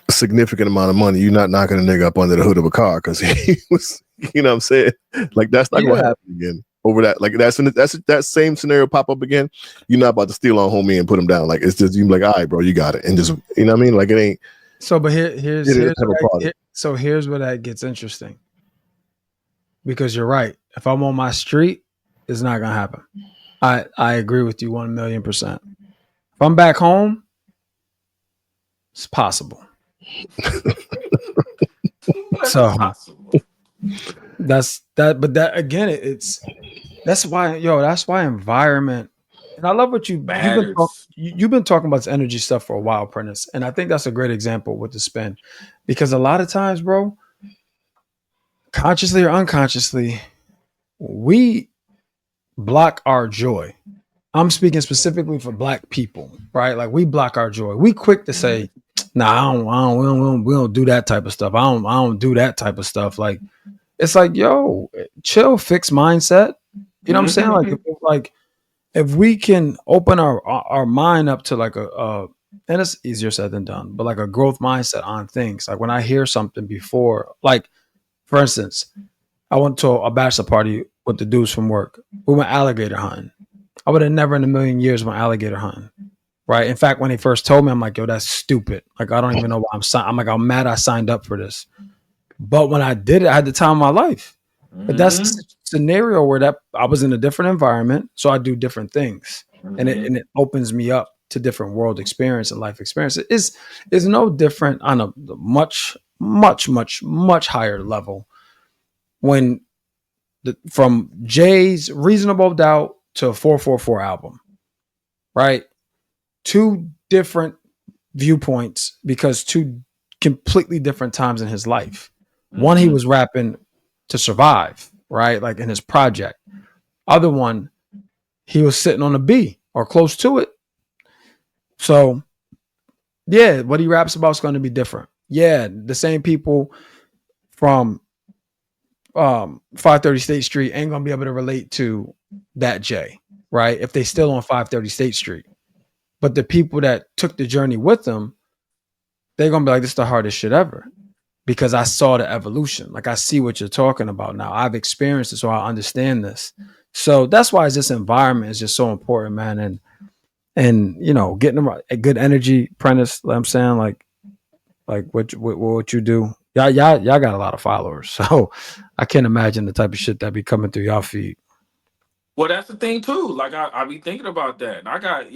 Speaker 1: a significant amount of money you're not knocking a nigga up under the hood of a car because he was, you know what I'm saying? Like that's not gonna happen again. Over that, like that's that same scenario pop up again. You're not about to steal on homie and put him down. Like it's just you be like, all right, bro, you got it, and just you know what I mean. Like it ain't.
Speaker 2: So, but here's here's where that gets interesting. Because you're right. If I'm on my street, it's not gonna happen. I agree with you 1,000,000%. If I'm back home, it's possible. So that's that. But that again, that's why environment. And I love what you've been talking about this energy stuff for a while, Prentice. And I think that's a great example with the spin, because a lot of times, bro, consciously or unconsciously, we block our joy. I'm speaking specifically for Black people, right? Like we block our joy. We quick to say, "Nah, we don't do that type of stuff. I don't do that type of stuff." Like it's like, yo, chill, fixed mindset. You know what I'm saying? Like if we can open our mind up to like and it's easier said than done, but like a growth mindset on things. Like when I hear something before, like for instance, I went to a bachelor party with the dudes from work. We went alligator hunting. I would have never in a million years went alligator hunting. Right. In fact, when he first told me, I'm like, yo, that's stupid. Like, I don't even know why I'm like, I'm mad I signed up for this. But when I did it, I had the time of my life. But that's a scenario where that I was in a different environment. So I do different things. And it opens me up to different world experience and life experience. It is no different on a much, much, much, much higher level when from Jay's Reasonable Doubt to 444 album, right? Two different viewpoints because two completely different times in his life. One, he was rapping to survive, right? Like in his project. Other one, he was sitting on a B or close to it. So, yeah, what he raps about is going to be different. Yeah, the same people from 530 State Street ain't going to be able to relate to that J, right? If they still on 530 State Street. But the people that took the journey with them, they're going to be like, this is the hardest shit ever. Because I saw the evolution. Like I see what you're talking about now. I've experienced it, so I understand this. So that's why this environment is just so important, man. And you know, getting a good energy, Prentice. I'm saying like what you do. Y'all got a lot of followers, so I can't imagine the type of shit that be coming through y'all feed.
Speaker 3: Well, that's the thing too. Like I be thinking about that. And I got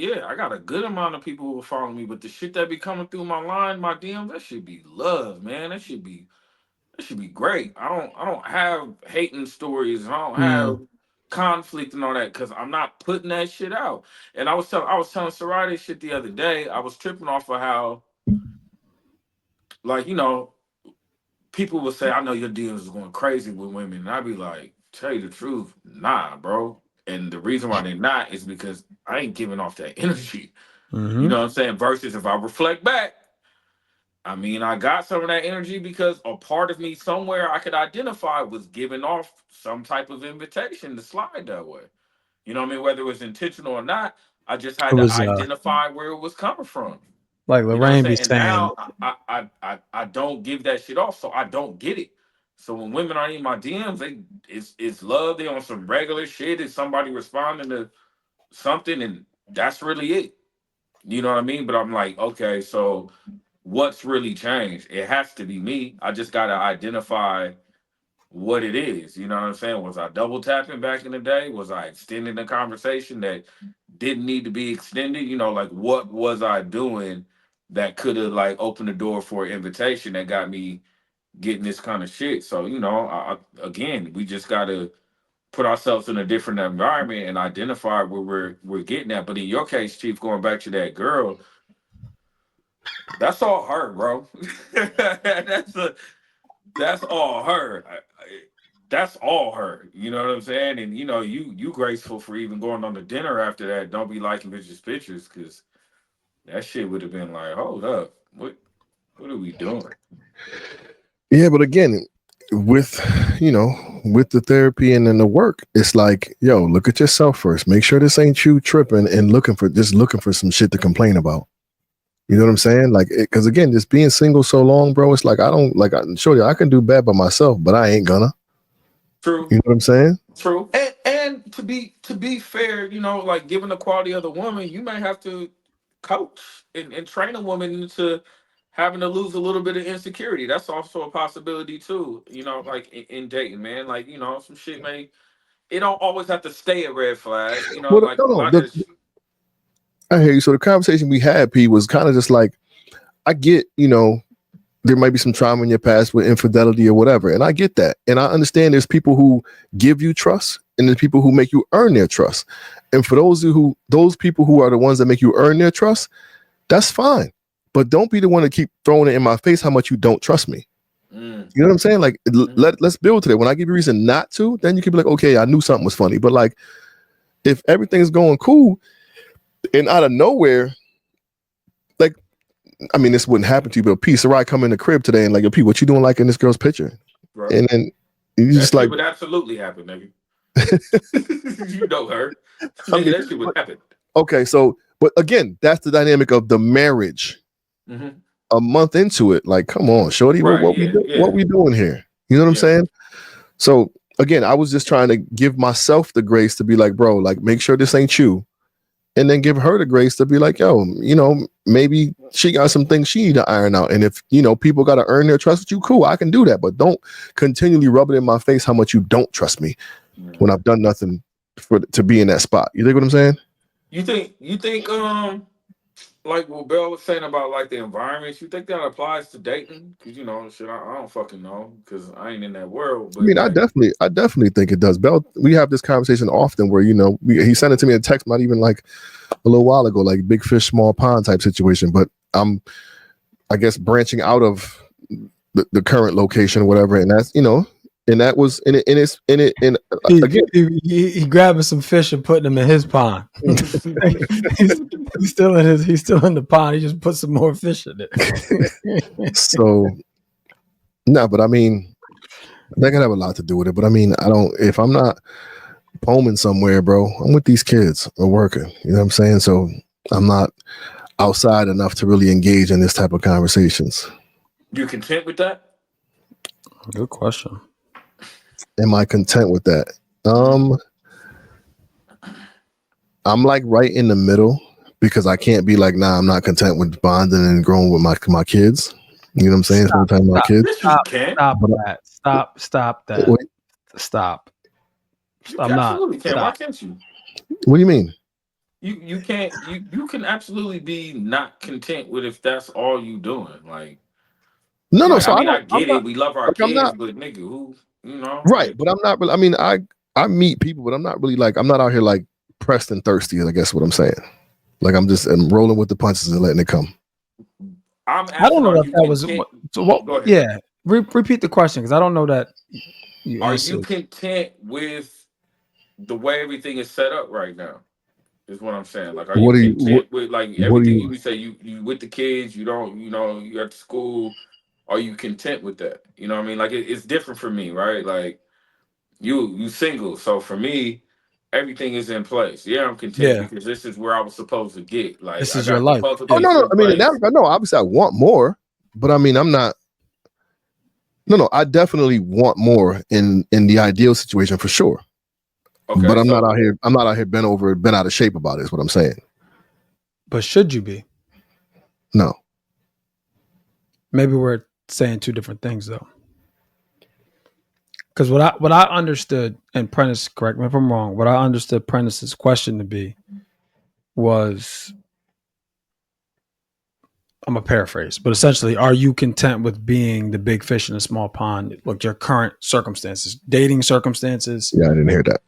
Speaker 3: a good amount of people who follow me, but the shit that be coming through my line, my DMs, that should be love, man. That should be great. I don't have hating stories. And I don't have conflict and all that because I'm not putting that shit out. And I was telling Sarai this shit the other day. I was tripping off of how, like, you know, people would say, I know your DMs is going crazy with women. And I'd be like, tell you the truth, nah, bro. And the reason why they're not is because I ain't giving off that energy. You know what I'm saying? Versus if I reflect back, I mean, I got some of that energy because a part of me somewhere I could identify was giving off some type of invitation to slide that way. You know what I mean? Whether it was intentional or not, I just
Speaker 2: It
Speaker 3: had to
Speaker 2: was
Speaker 3: identify where it was coming from.
Speaker 2: like
Speaker 3: You know what I'm
Speaker 2: Lorraine be
Speaker 3: saying? And
Speaker 2: saying,
Speaker 3: now I don't give that shit off, so I don't get it. So when women are in my DMs, it's love. They on some regular shit. It's somebody responding to something, and that's really it. You know what I mean? But I'm like, okay, so what's really changed? It has to be me. I just gotta identify what it is. You know what I'm saying? Was I double tapping back in the day? Was I extending the conversation that didn't need to be extended? You know, like what was I doing that could have like opened the door for an invitation that got me getting this kind of shit? So, you know, again, we just gotta put ourselves in a different environment and identify where we're getting at. But in your case, Chief, going back to that girl, that's all her, bro. that's a that's all her. That's all her. You know what I'm saying? And you graceful for even going on the dinner after that. Don't be liking bitches' pictures because that shit would have been like, hold up, what are we doing?
Speaker 1: Yeah, but again, with with the therapy and then the work, it's like, yo, look at yourself first. Make sure this ain't you tripping and looking for some shit to complain about. You know what I'm saying? Like, because again, just being single so long, bro, it's like I don't like. Shorty, I can do bad by myself, but I ain't gonna.
Speaker 3: True.
Speaker 1: You know what I'm saying?
Speaker 3: True. And to be fair, like given the quality of the woman, you may have to coach and train a woman into having to lose a little bit of insecurity. That's also a possibility too. Like in dating, man. Like, some shit it don't always have to stay a red flag.
Speaker 1: Well,
Speaker 3: Like a
Speaker 1: no,
Speaker 3: lot of
Speaker 1: I hear you. So the conversation we had, P, was kind of just like, I get, there might be some trauma in your past with infidelity or whatever. And I get that. And I understand there's people who give you trust and there's people who make you earn their trust. And for those people who are the ones that make you earn their trust, that's fine. But don't be the one to keep throwing it in my face how much you don't trust me. You know what I'm saying? Like, let's build today. When I give you a reason not to, then you can be like, okay, I knew something was funny. But like, if everything's going cool and out of nowhere, like, I mean, this wouldn't happen to you, but P, Sarai come in the crib today and like, yo, P, what you doing like in this girl's picture?
Speaker 3: Right.
Speaker 1: And then you just
Speaker 3: that
Speaker 1: like,
Speaker 3: would absolutely happen, nigga. You know her.
Speaker 1: I mean,
Speaker 3: That shit would happen.
Speaker 1: Okay, so, but again, that's the dynamic of the marriage.
Speaker 3: Mm-hmm.
Speaker 1: A month into it, like, come on, shorty,
Speaker 3: Right,
Speaker 1: what we doing here? You know what I'm saying? So again, I was just trying to give myself the grace to be like, bro, like, make sure this ain't you. And then give her the grace to be like, yo, maybe she got some things she need to iron out. And if, people got to earn their trust with you, cool, I can do that. But don't continually rub it in my face how much you don't trust me when I've done nothing to be in that spot. You think what I'm saying?
Speaker 3: You think like what Bell was saying about like the environments, you think that applies to dating? Because shit, I don't fucking know because I ain't in that world. But
Speaker 1: I mean,
Speaker 3: like,
Speaker 1: I definitely think it does. Bell, we have this conversation often where, he sent it to me in text, not even like a little while ago, like big fish, small pond type situation. But I'm, I guess, branching out of the current location or whatever. And that's, and that was in it. And again,
Speaker 2: he grabbing some fish and putting them in his pond. he's still in the pond. He just put some more fish in it.
Speaker 1: So, no, but I mean, that can have a lot to do with it. But I mean, if I'm not homing somewhere, bro, I'm with these kids or working. You know what I'm saying? So I'm not outside enough to really engage in this type of conversations.
Speaker 3: You content with that?
Speaker 2: Good question.
Speaker 1: Am I content with that? I'm like right in the middle because I can't be like, nah, I'm not content with bonding and growing with my kids. You know what I'm saying?
Speaker 2: Stop that.
Speaker 1: Wait,
Speaker 3: You
Speaker 2: Stop. I'm
Speaker 3: absolutely
Speaker 2: not.
Speaker 3: can. Why
Speaker 2: Stop.
Speaker 3: can't you?
Speaker 1: what do you mean?
Speaker 3: You can't. You can absolutely be not content with if that's all you doing. Like,
Speaker 1: No. So
Speaker 3: I
Speaker 1: I'm
Speaker 3: get
Speaker 1: not
Speaker 3: it. We love our
Speaker 1: like I'm
Speaker 3: kids,
Speaker 1: not
Speaker 3: but nigga, who
Speaker 1: right.
Speaker 3: like,
Speaker 1: But I'm not really. I mean, I meet people, but I'm not really like I'm not out here like pressed and thirsty. I guess what I'm saying. Like I'm rolling with the punches and letting it come.
Speaker 3: I'm
Speaker 2: I don't
Speaker 3: asking,
Speaker 2: know
Speaker 3: are
Speaker 2: that
Speaker 3: you
Speaker 2: that was
Speaker 3: content?
Speaker 2: so. What?
Speaker 3: Go ahead.
Speaker 2: Yeah. Repeat the question because I don't know that you
Speaker 3: Are you
Speaker 2: answered.
Speaker 3: content with the way everything is set up right now? Is what I'm saying. Like, are you
Speaker 1: What do you
Speaker 3: content with like
Speaker 1: what do
Speaker 3: everything
Speaker 1: you
Speaker 3: you say you with the kids? You don't, you at school. Are you content with that? You know what I mean? Like, it's different for me, right? Like, you single, so for me, everything is in place. Yeah, I'm content
Speaker 2: Yeah.
Speaker 3: because this is where I was supposed to get. Like,
Speaker 2: This
Speaker 3: I
Speaker 2: is your
Speaker 3: got the
Speaker 2: life.
Speaker 1: Oh
Speaker 2: Yeah.
Speaker 3: cultivation
Speaker 1: no,
Speaker 3: in
Speaker 1: I mean in that
Speaker 3: place.
Speaker 1: regard, no, obviously I want more, but I mean I'm not no, I definitely want more in the ideal situation for sure.
Speaker 3: Okay,
Speaker 1: But I'm not
Speaker 3: so
Speaker 1: out here bent out of shape about it, is what I'm saying.
Speaker 2: But should you be?
Speaker 1: No.
Speaker 2: Maybe we're saying two different things though. Because what I understood, and Prentice, correct me if I'm wrong, what I understood Prentice's question to be was, I'm a paraphrase, but essentially, are you content with being the big fish in a small pond? Like your current circumstances, dating circumstances.
Speaker 1: Yeah, I didn't hear that.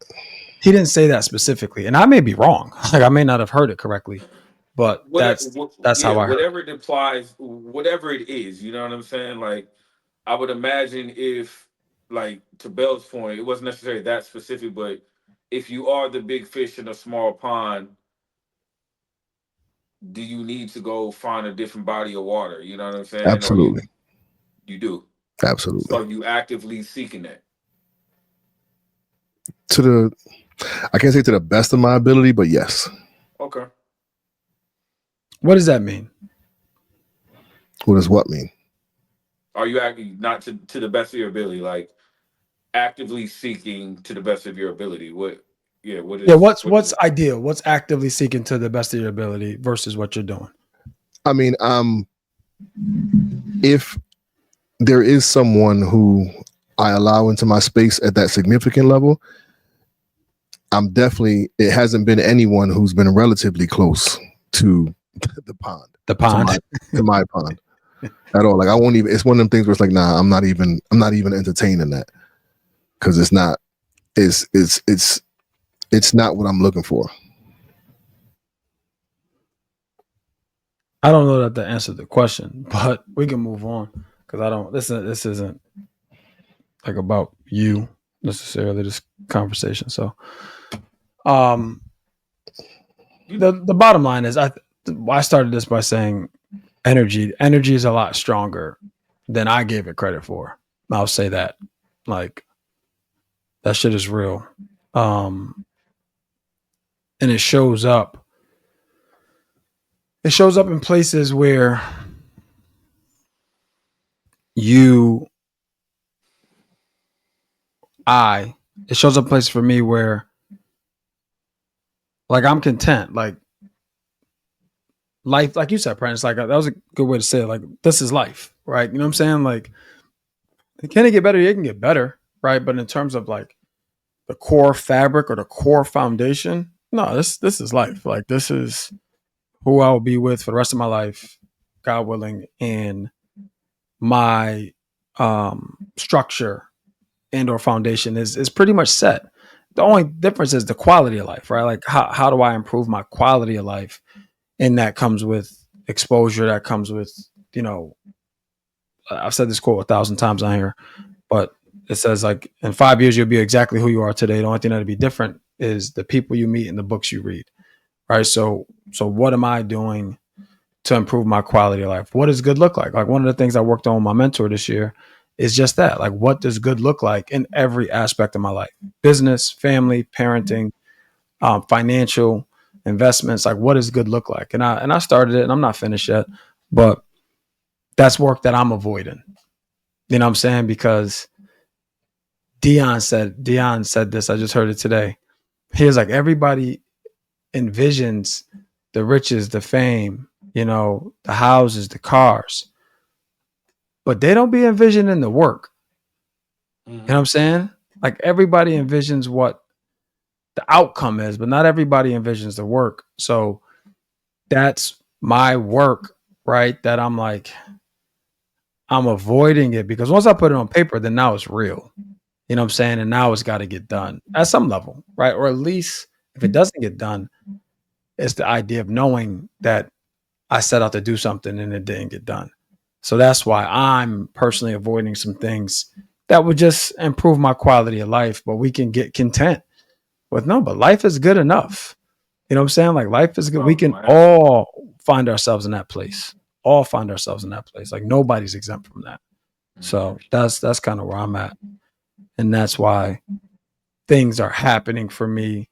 Speaker 2: He didn't say that specifically, and I may be wrong. Like I may not have heard it correctly, but that's how I heard.
Speaker 3: whatever it implies, whatever it is, you know what I'm saying? Like, I would imagine if, like, to Bell's point, it wasn't necessarily that specific, but if you are the big fish in a small pond, do you need to go find a different body of water? You know what I'm saying? Or
Speaker 1: Absolutely.
Speaker 3: you do.
Speaker 1: Absolutely.
Speaker 3: So you actively seeking that.
Speaker 1: I can't say to the best of my ability, but yes.
Speaker 3: Okay.
Speaker 2: What does that mean?
Speaker 1: What does what mean?
Speaker 3: Are you acting not to the best of your ability, like actively seeking to the best of your ability? What is
Speaker 2: What's ideal? What's actively seeking to the best of your ability versus what you're doing?
Speaker 1: I mean, if there is someone who I allow into my space at that significant level, it hasn't been anyone who's been relatively close to the pond. To my pond at all. Like, I won't even, it's one of them things where it's like, nah, I'm not even entertaining that. Cause it's not what I'm looking for.
Speaker 2: I don't know that answered the question, but we can move on because this isn't like about you necessarily, this conversation. So the bottom line is I started this by saying energy is a lot stronger than I gave it credit for. I'll say that. Like, that shit is real. And it shows up. It shows up in places where it shows up places for me where, like, I'm content. Like, life, like you said, Prentice, like, that was a good way to say it. Like, this is life, right? You know what I'm saying? Like, can it get better? It can get better, right? But in terms of like the core fabric or the core foundation, no, this is life. Like, this is who I will be with for the rest of my life, God willing, and my structure and or foundation is pretty much set. The only difference is the quality of life, right? Like, how do I improve my quality of life? And that comes with exposure. That comes with, I've said this quote 1,000 times on here, but it says, like, in 5 years, you'll be exactly who you are today. The only thing that'll be different is the people you meet and the books you read, right? So what am I doing to improve my quality of life? What does good look like? Like, one of the things I worked on with my mentor this year is just that. Like, what does good look like in every aspect of my life? Business, family, parenting, financial, investments. Like, what does good look like? And I started it, and I'm not finished yet, but that's work that I'm avoiding. You know what I'm saying? Because Dion said this, I just heard it today. He was like, everybody envisions the riches, the fame, the houses, the cars, but they don't be envisioning the work. You know what I'm saying? Like, everybody envisions what the outcome is, but not everybody envisions the work. So that's my work, right? That I'm like, I'm avoiding it, because once I put it on paper, then now it's real. You know what I'm saying? And now it's got to get done at some level, right? Or at least if it doesn't get done, it's the idea of knowing that I set out to do something and it didn't get done. So that's why I'm personally avoiding some things that would just improve my quality of life, but we can get content with, no, but life is good enough. You know what I'm saying? Like, life is good. We can all find ourselves in that place. Like, nobody's exempt from that. So that's kind of where I'm at. And that's why things are happening for me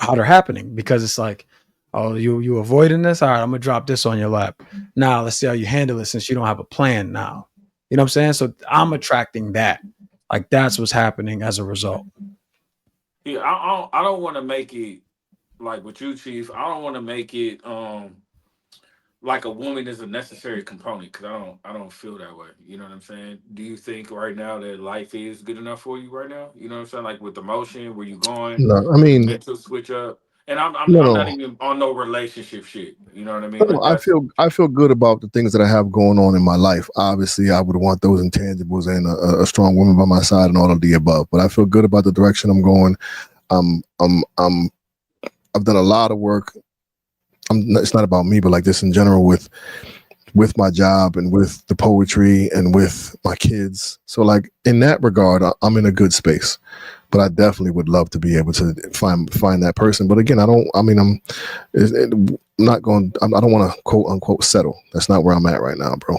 Speaker 2: how they're happening, because it's like, oh, you avoiding this? All right, I'm gonna drop this on your lap. Now let's see how you handle it, since you don't have a plan now. You know what I'm saying? So I'm attracting that. Like, that's what's happening as a result.
Speaker 3: Yeah, I don't want to make it like with you, Chief. I don't want to make it like a woman is a necessary component, because I don't feel that way. You know what I'm saying? Do you think right now that life is good enough for you right now? You know what I'm saying? Like, with emotion, where you going?
Speaker 1: No, I mean,
Speaker 3: mental switch up. And I'm
Speaker 1: no.
Speaker 3: not even on no relationship shit. You know what I mean?
Speaker 1: No,
Speaker 3: Like,
Speaker 1: I feel good about the things that I have going on in my life. Obviously, I would want those intangibles and a strong woman by my side and all of the above. But I feel good about the direction I'm going. I've done a lot of work. It's not about me, but like this in general with with my job and with the poetry and with my kids. So like in that regard, I'm in a good space. But I definitely would love to be able to find that person. But again, I don't want to quote unquote settle. That's not where I'm at right now, bro.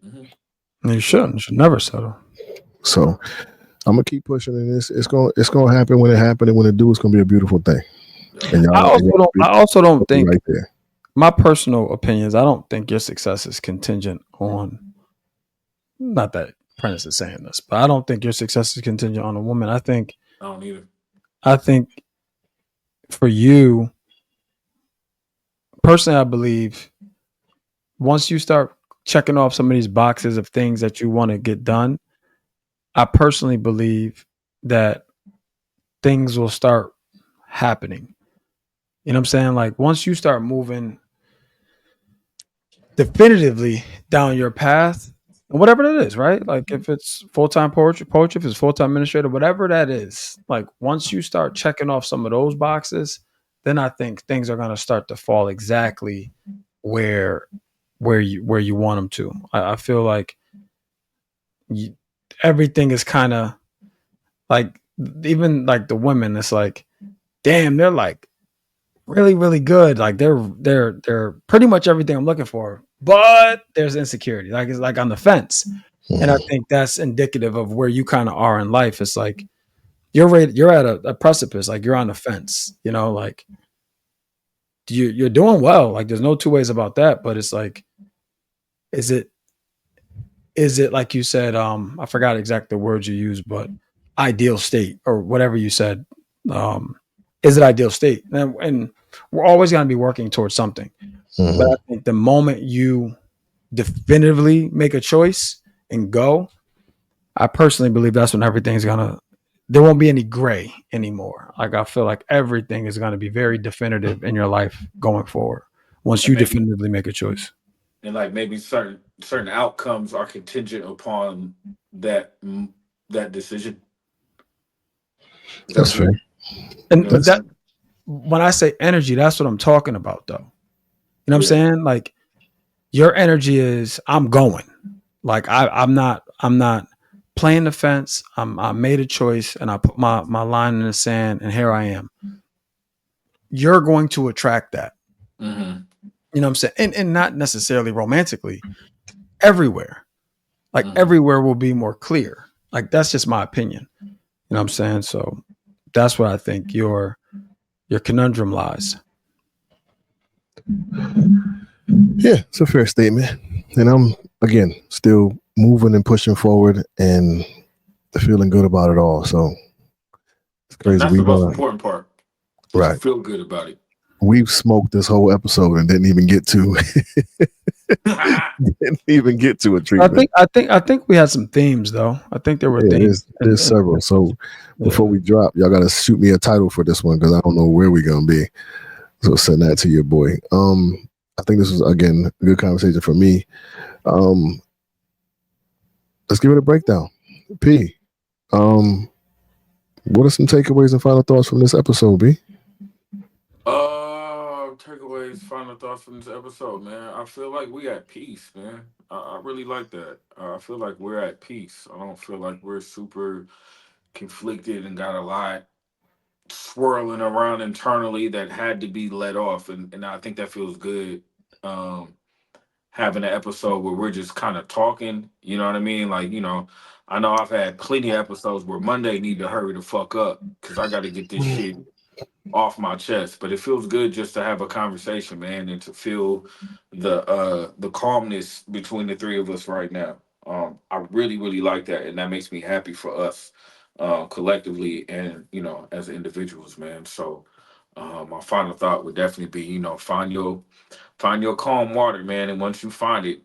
Speaker 2: Mm-hmm. You shouldn't. You should never settle.
Speaker 1: So I'm gonna keep pushing, and it's gonna happen when it happens, and when it do, it's gonna be a beautiful thing. And
Speaker 2: I also don't think
Speaker 1: right there.
Speaker 2: My personal opinion is I don't think your success is contingent on, not that Prentice is saying this, but I don't think your success is contingent on a woman. I don't either. I think for you, personally, I believe once you start checking off some of these boxes of things that you want to get done, I personally believe that things will start happening. You know what I'm saying? Like once you start moving definitively down your path, whatever that is, right? Like if it's full-time poetry, if it's full-time administrator, whatever that is, like once you start checking off some of those boxes, then I think things are going to start to fall exactly where you want them to. I feel like everything is kind of like, even like the women, it's like, damn, they're like really, really good. Like they're pretty much everything I'm looking for, but there's insecurity. Like it's like on the fence. And I think that's indicative of where you kind of are in life. It's like you're at a precipice, like you're on the fence, you know, like you're doing well. Like there's no two ways about that. But it's like, is it like you said, I forgot exactly the words you used, but ideal state or whatever you said. Is it ideal state? And we're always going to be working towards something. Mm-hmm. But I think the moment you definitively make a choice and go, I personally believe that's when everything's there won't be any gray anymore. Like I feel like everything is going to be very definitive in your life going forward once you definitively make a choice.
Speaker 3: And like maybe certain outcomes are contingent upon that decision.
Speaker 1: That's fair.
Speaker 2: And that, when I say energy, that's what I'm talking about, though. You know what I'm saying? Like your energy is, I'm going. Like I'm not playing the fence. I made a choice and I put my line in the sand, and here I am. You're going to attract that. Mm-hmm. You know what I'm saying? And not necessarily romantically. Everywhere. Like everywhere will be more clear. Like that's just my opinion. You know what I'm saying? So that's where I think your conundrum lies.
Speaker 1: Yeah, it's a fair statement. And I'm, again, still moving and pushing forward and feeling good about it all. So it's crazy.
Speaker 3: That's the most important part.
Speaker 1: Right.
Speaker 3: Feel good about it.
Speaker 1: We've smoked this whole episode and didn't even get to a treatment.
Speaker 2: I think we had some themes though. I think there were themes.
Speaker 1: There's several. So before we drop, y'all gotta shoot me a title for this one because I don't know where we're gonna be. So send that to your boy. I think this was, again, a good conversation for me. Let's give it a breakdown. P, what are some takeaways and final thoughts from this episode, B?
Speaker 3: Takeaways, final thoughts from this episode, man. I feel like we at peace, man. I really like that. I feel like we're at peace. I don't feel like we're super conflicted and got a lot swirling around internally that had to be let off, and I think that feels good. Having an episode where we're just kind of talking, you know what I mean? Like, you know I've had plenty of episodes where Monday need to hurry the fuck up because I got to get this shit off my chest. But it feels good just to have a conversation, man, and to feel the calmness between the three of us right now. I really, really like that, and that makes me happy for us collectively and as individuals, man. So my final thought would definitely be, find your calm water, man, and once you find it,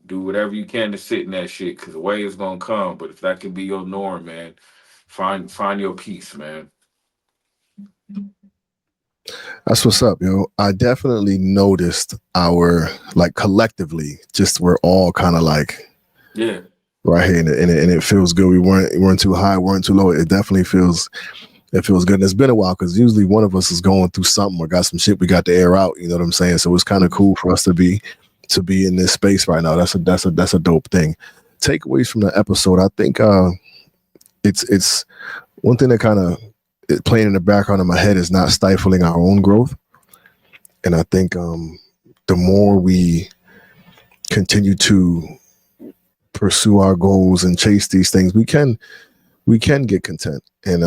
Speaker 3: do whatever you can to sit in that shit, because the way is gonna come. But if that can be your norm, man, find your peace, man.
Speaker 1: That's what's up, yo. I definitely noticed our, like, collectively, just we're all kind of like,
Speaker 3: yeah,
Speaker 1: right here, and it feels good. We weren't too high, weren't too low. It definitely feels good. And it's been a while because usually one of us is going through something or got some shit we got to air out. You know what I'm saying? So it's kind of cool for us to be to be in this space right now. That's a dope thing. Takeaways from the episode. I think it's one thing that kind of playing in the background of my head is not stifling our own growth. And I think the more we continue to pursue our goals and chase these things, we can get content. And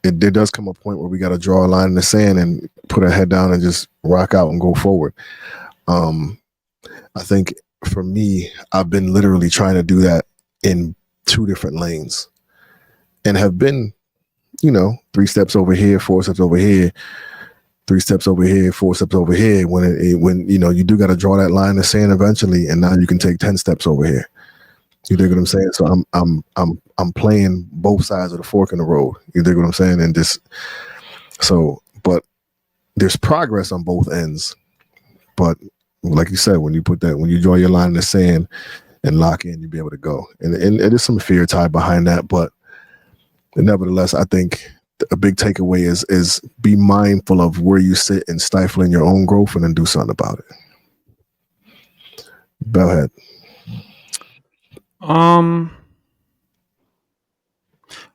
Speaker 1: there does come a point where we got to draw a line in the sand and put our head down and just rock out and go forward. I think for me, I've been literally trying to do that in 2 different lanes and have been, 3 steps over here, 4 steps over here, 3 steps over here, 4 steps over here. When you do got to draw that line in the sand eventually, and now you can take 10 steps over here. You dig what I'm saying? So I'm playing both sides of the fork in the road. You dig what I'm saying? And but there's progress on both ends. But like you said, when you draw your line in the sand and lock in, you'll be able to go. And there's some fear tied behind that, but nevertheless, I think a big takeaway is be mindful of where you sit and stifling your own growth, and then do something about it. Go ahead.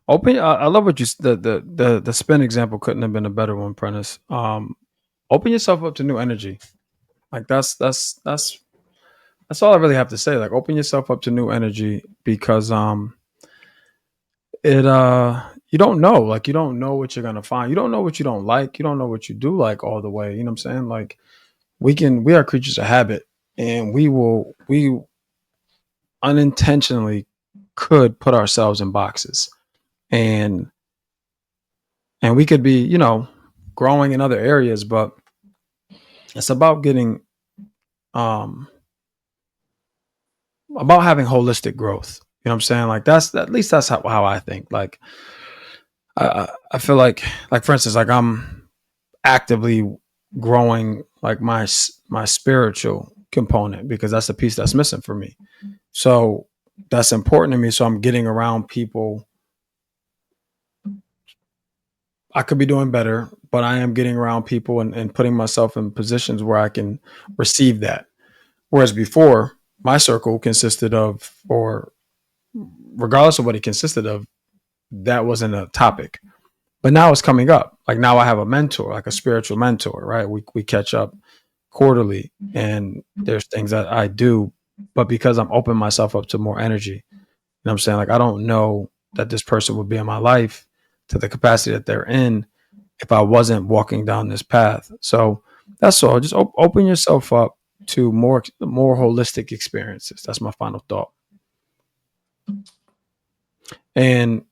Speaker 2: Open. I love what you the spin example couldn't have been a better one, Prentice. Open yourself up to new energy. Like that's all I really have to say. Like, open yourself up to new energy, because you don't know. Like, you don't know what you're gonna find. You don't know what you don't like. You don't know what you do like all the way. You know what I'm saying? Like, we are creatures of habit, and we unintentionally could put ourselves in boxes, and we could be, growing in other areas, but it's about getting about having holistic growth. You know what I'm saying? Like, at least that's how I think. Like, I feel like for instance, like, I'm actively growing like my spiritual component, because that's the piece that's missing for me. So that's important to me. So I'm getting around people. I could be doing better, but I am getting around people and putting myself in positions where I can receive that. Whereas before, my circle consisted of, or regardless of what it consisted of, that wasn't a topic. But now it's coming up. Like, now I have a mentor, like a spiritual mentor, right? We catch up quarterly, and there's things that I do, but because I'm opening myself up to more energy, you know what I'm saying? Like, I don't know that this person would be in my life to the capacity that they're in if I wasn't walking down this path. So that's all. Just open yourself up to more holistic experiences. That's my final thought. And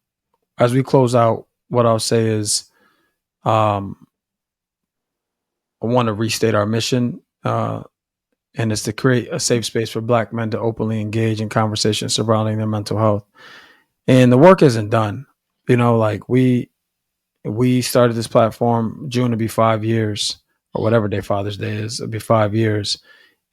Speaker 2: as we close out, what I'll say is, I want to restate our mission, and it's to create a safe space for Black men to openly engage in conversations surrounding their mental health. And the work isn't done. Like, we started this platform, June to be 5 years, or whatever day Father's Day is, it'll be 5 years.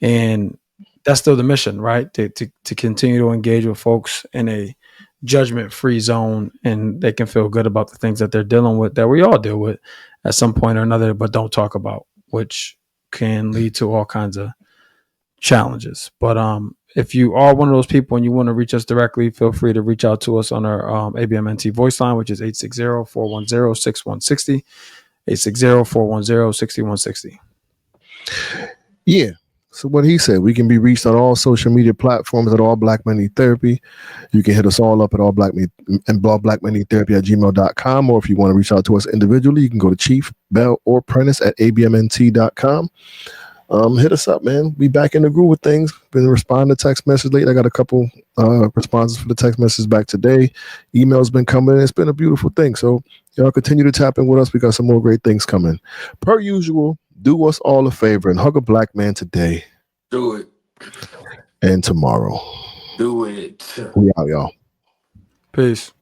Speaker 2: And that's still the mission, right? To continue to engage with folks in a judgment-free zone, and they can feel good about the things that they're dealing with, that we all deal with at some point or another, but don't talk about, which can lead to all kinds of challenges. But if you are one of those people and you want to reach us directly, feel free to reach out to us on our ABMNT voice line, which is 860-410-6160, 860-410-6160.
Speaker 1: Yeah. So what he said, we can be reached on all social media platforms at All Black Men Need Therapy. You can hit us all up at allblackmenneedtherapy@gmail.com, or if you want to reach out to us individually, you can go to Chief, Bell, or Prentice at abmnt.com. Hit us up, man. We back in the groove with things. Been responding to text message late. I got a couple responses for the text messages back today. Emails been coming. It's been a beautiful thing. So y'all continue to tap in with us. We got some more great things coming. Per usual, do us all a favor and hug a Black man today.
Speaker 3: Do it.
Speaker 1: And tomorrow.
Speaker 3: Do it.
Speaker 1: We out, y'all.
Speaker 2: Peace.